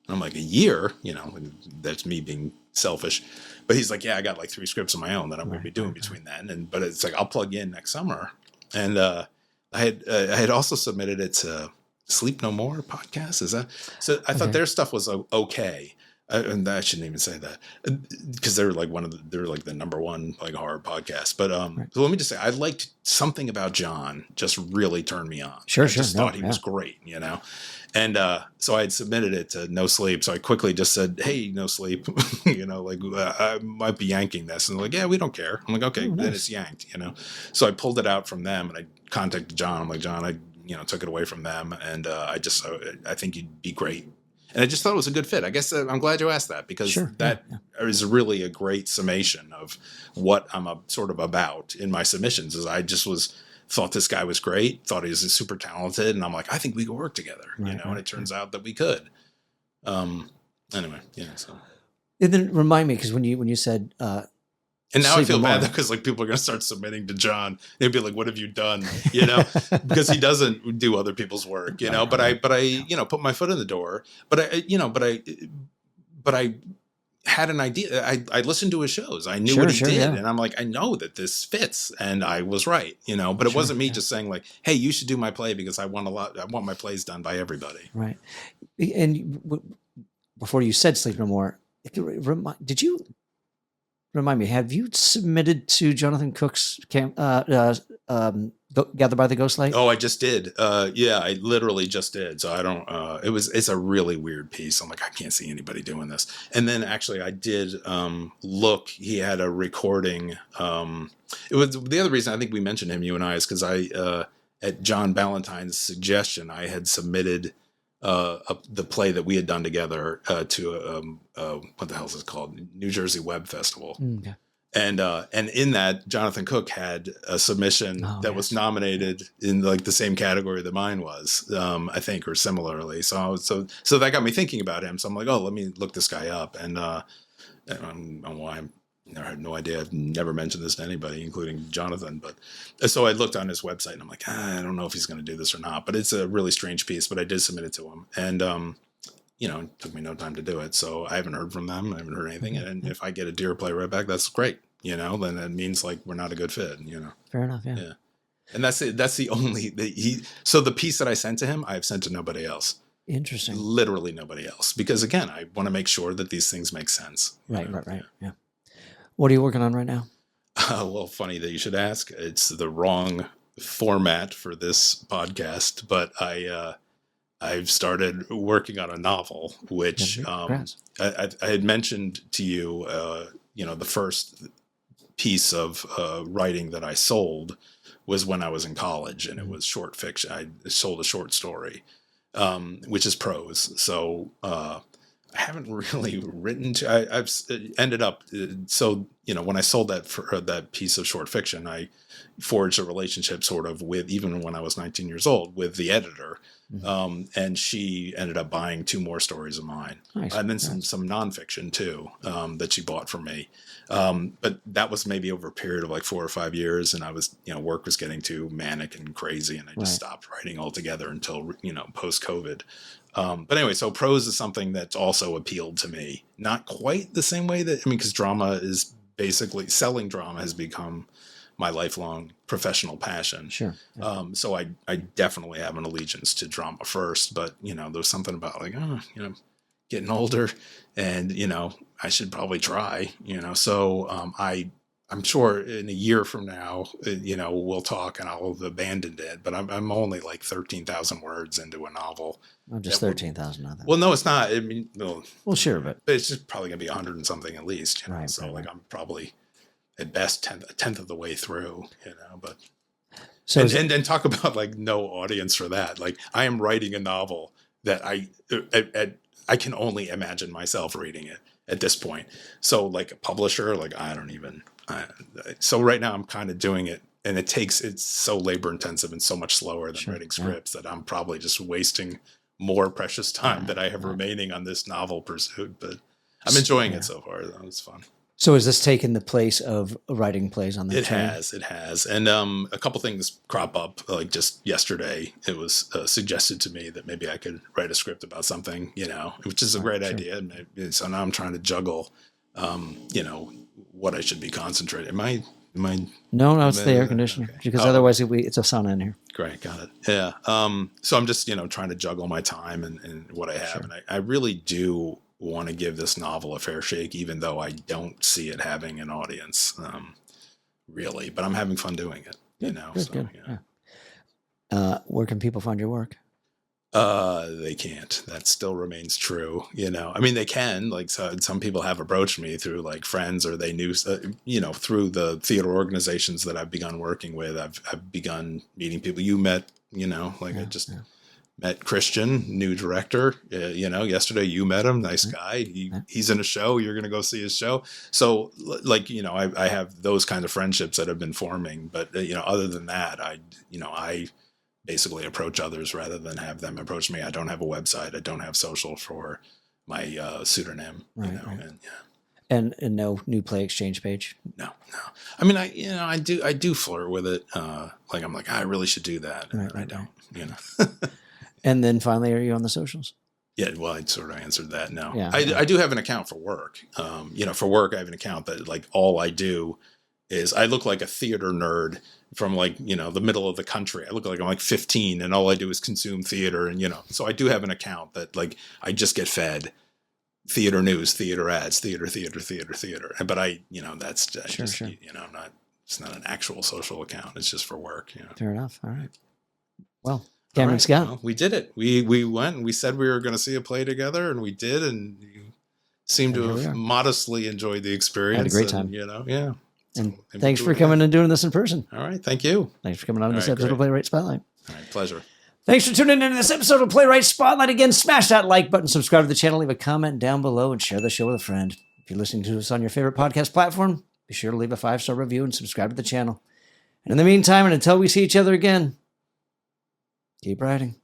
And I'm like, a year? You know, and that's me being selfish. But he's like, yeah, I got like 3 scripts of my own that I'm going to be doing between then. But it's like, I'll plug in next summer. And I had also submitted it to Sleep No More podcast. Is that so? I thought their stuff was okay. And I shouldn't even say that because they're like they're like the number one like horror podcast. But so let me just say, I liked something about John just really turned me on. I just thought he was great, you know. And so I had submitted it to No Sleep. So I quickly just said, hey, No Sleep, you know, like I might be yanking this. And they're like, yeah, we don't care. I'm like, okay, then it's yanked, you know. So I pulled it out from them and I contacted John. I'm like, John, I took it away from them. And I think you'd be great. And I just thought it was a good fit. I guess I'm glad you asked that because that is really a great summation of what I'm sort of about in my submissions. Is I just thought this guy was great, thought he was super talented, and I'm like, I think we could work together, you know. And it turns out that we could. Anyway, yeah. So. And then remind me, because when you said. And now I feel bad because like people are going to start submitting to John. They'd be like, "What have you done?" You know, because he doesn't do other people's work, you know. But I, you know, put my foot in the door. But I had an idea. I listened to his shows. I knew what he did, and I'm like, I know that this fits, and I was right, you know. But it wasn't me just saying like, "Hey, you should do my play because I want my plays done by everybody." Right. And before you said Sleep No More, did you? Remind me, have you submitted to Jonathan Cook's Gathered by the Ghostlight? Oh, I just did. Yeah, I literally just did. So I don't, it's a really weird piece. I'm like, I can't see anybody doing this. And then actually I did look, he had a recording. It was the other reason I think we mentioned him, you and I, is because at John Ballantyne's suggestion, I had submitted the play that we had done together to what the hell is it called? New Jersey Web Festival. Okay. And in that, Jonathan Cook had a submission that was nominated in like the same category that mine was, I think, or similarly. So that got me thinking about him. So I'm like, oh, let me look this guy up. And I had no idea. I've never mentioned this to anybody, including Jonathan. But so I looked on his website and I'm like, I don't know if he's going to do this or not. But it's a really strange piece. But I did submit it to him, and it took me no time to do it. So I haven't heard from them. I haven't heard anything. And if I get a dear play right back, that's great. You know, then it means like we're not a good fit. You know, fair enough. Yeah. Yeah. And that's it. That's the only So the piece that I sent to him, I've sent to nobody else. Interesting. Literally nobody else, because again, I want to make sure that these things make sense. Right. Yeah. What are you working on right now? Well, funny that you should ask. It's the wrong format for this podcast, but I've started working on a novel, which I had mentioned to you, the first piece of writing that I sold was when I was in college, and it was short fiction. I sold a short story, which is prose. So I haven't really written I've ended up, so, when I sold that piece of short fiction, I forged a relationship sort of with, even when I was 19 years old, with the editor. And she ended up buying 2 more stories of mine. Nice. And then some nonfiction too, that she bought from me. But that was maybe over a period of like 4 or 5 years. And I was, work was getting too manic and crazy, and I just stopped writing altogether until, post COVID. But anyway, so prose is something that's also appealed to me. Not quite the same way because drama is basically, selling drama has become my lifelong professional passion. Sure. Yeah. So I definitely have an allegiance to drama first, but there's something about like, getting older, and I should probably try, so I'm sure in a year from now, we'll talk and I'll have abandoned it, but I'm only like 13,000 words into a novel. Oh, just 13,000. Well, no, it's not. I mean, no, well, sure, but it's just probably gonna be 100 and something at least. Right, so right, like right. I'm probably at best a tenth of the way through. But so and then talk about like no audience for that. Like I am writing a novel that I can only imagine myself reading it at this point. So like a publisher, like I don't even. So right now I'm kind of doing it, and it's so labor intensive and so much slower than writing scripts that I'm probably just wasting more precious time that I have remaining on this novel pursuit. But I'm enjoying it so far. It's fun. So has this taken the place of writing plays on the It has. And a couple things crop up. Like just yesterday, it was suggested to me that maybe I could write a script about something, which is a great idea. And so now I'm trying to juggle, what I should be concentrating. Am I? No, it's the air conditioner, because otherwise it's a sauna in here. Great, got it. Yeah. So I'm just, trying to juggle my time and what I have. And I really do want to give this novel a fair shake, even though I don't see it having an audience, really. But I'm having fun doing it, Good. Yeah. Where can people find your work? They can't. That still remains true. I mean, they can, like, some people have approached me through like friends, or they knew, through the theater organizations that I've begun working with. I've begun meeting people. You met, I just met Christian, new director, yesterday. You met him. Nice guy. He's in a show. You're going to go see his show. So like, I have those kinds of friendships that have been forming, but other than that, I basically approach others rather than have them approach me. I don't have a website. I don't have social for my pseudonym. And no new play exchange page. No. I mean, I do flirt with it. Like I'm like, I really should do that, and I don't. And then finally, are you on the socials? Yeah, well, I sort of answered that. No, Yeah. I do have an account for work. For work, I have an account that like all I do is I look like a theater nerd from like, the middle of the country. I look like I'm like 15 and all I do is consume theater. And, so I do have an account that like, I just get fed theater news, theater ads, theater. But that's sure. It's not an actual social account. It's just for work. Fair enough. All right. Well, Cameron Scott. Well, we did it. We went and we said we were going to see a play together, and we did. And you seem to have modestly enjoyed the experience. I had a great time. Yeah. And thanks for coming and doing this in person. All right. Thank you. Thanks for coming on this episode of Playwright Spotlight. All right. Pleasure. Thanks for tuning in to this episode of Playwright Spotlight. Again, smash that like button, subscribe to the channel, leave a comment down below, and share the show with a friend. If you're listening to us on your favorite podcast platform, be sure to leave a 5-star review and subscribe to the channel. And in the meantime, and until we see each other again, keep writing.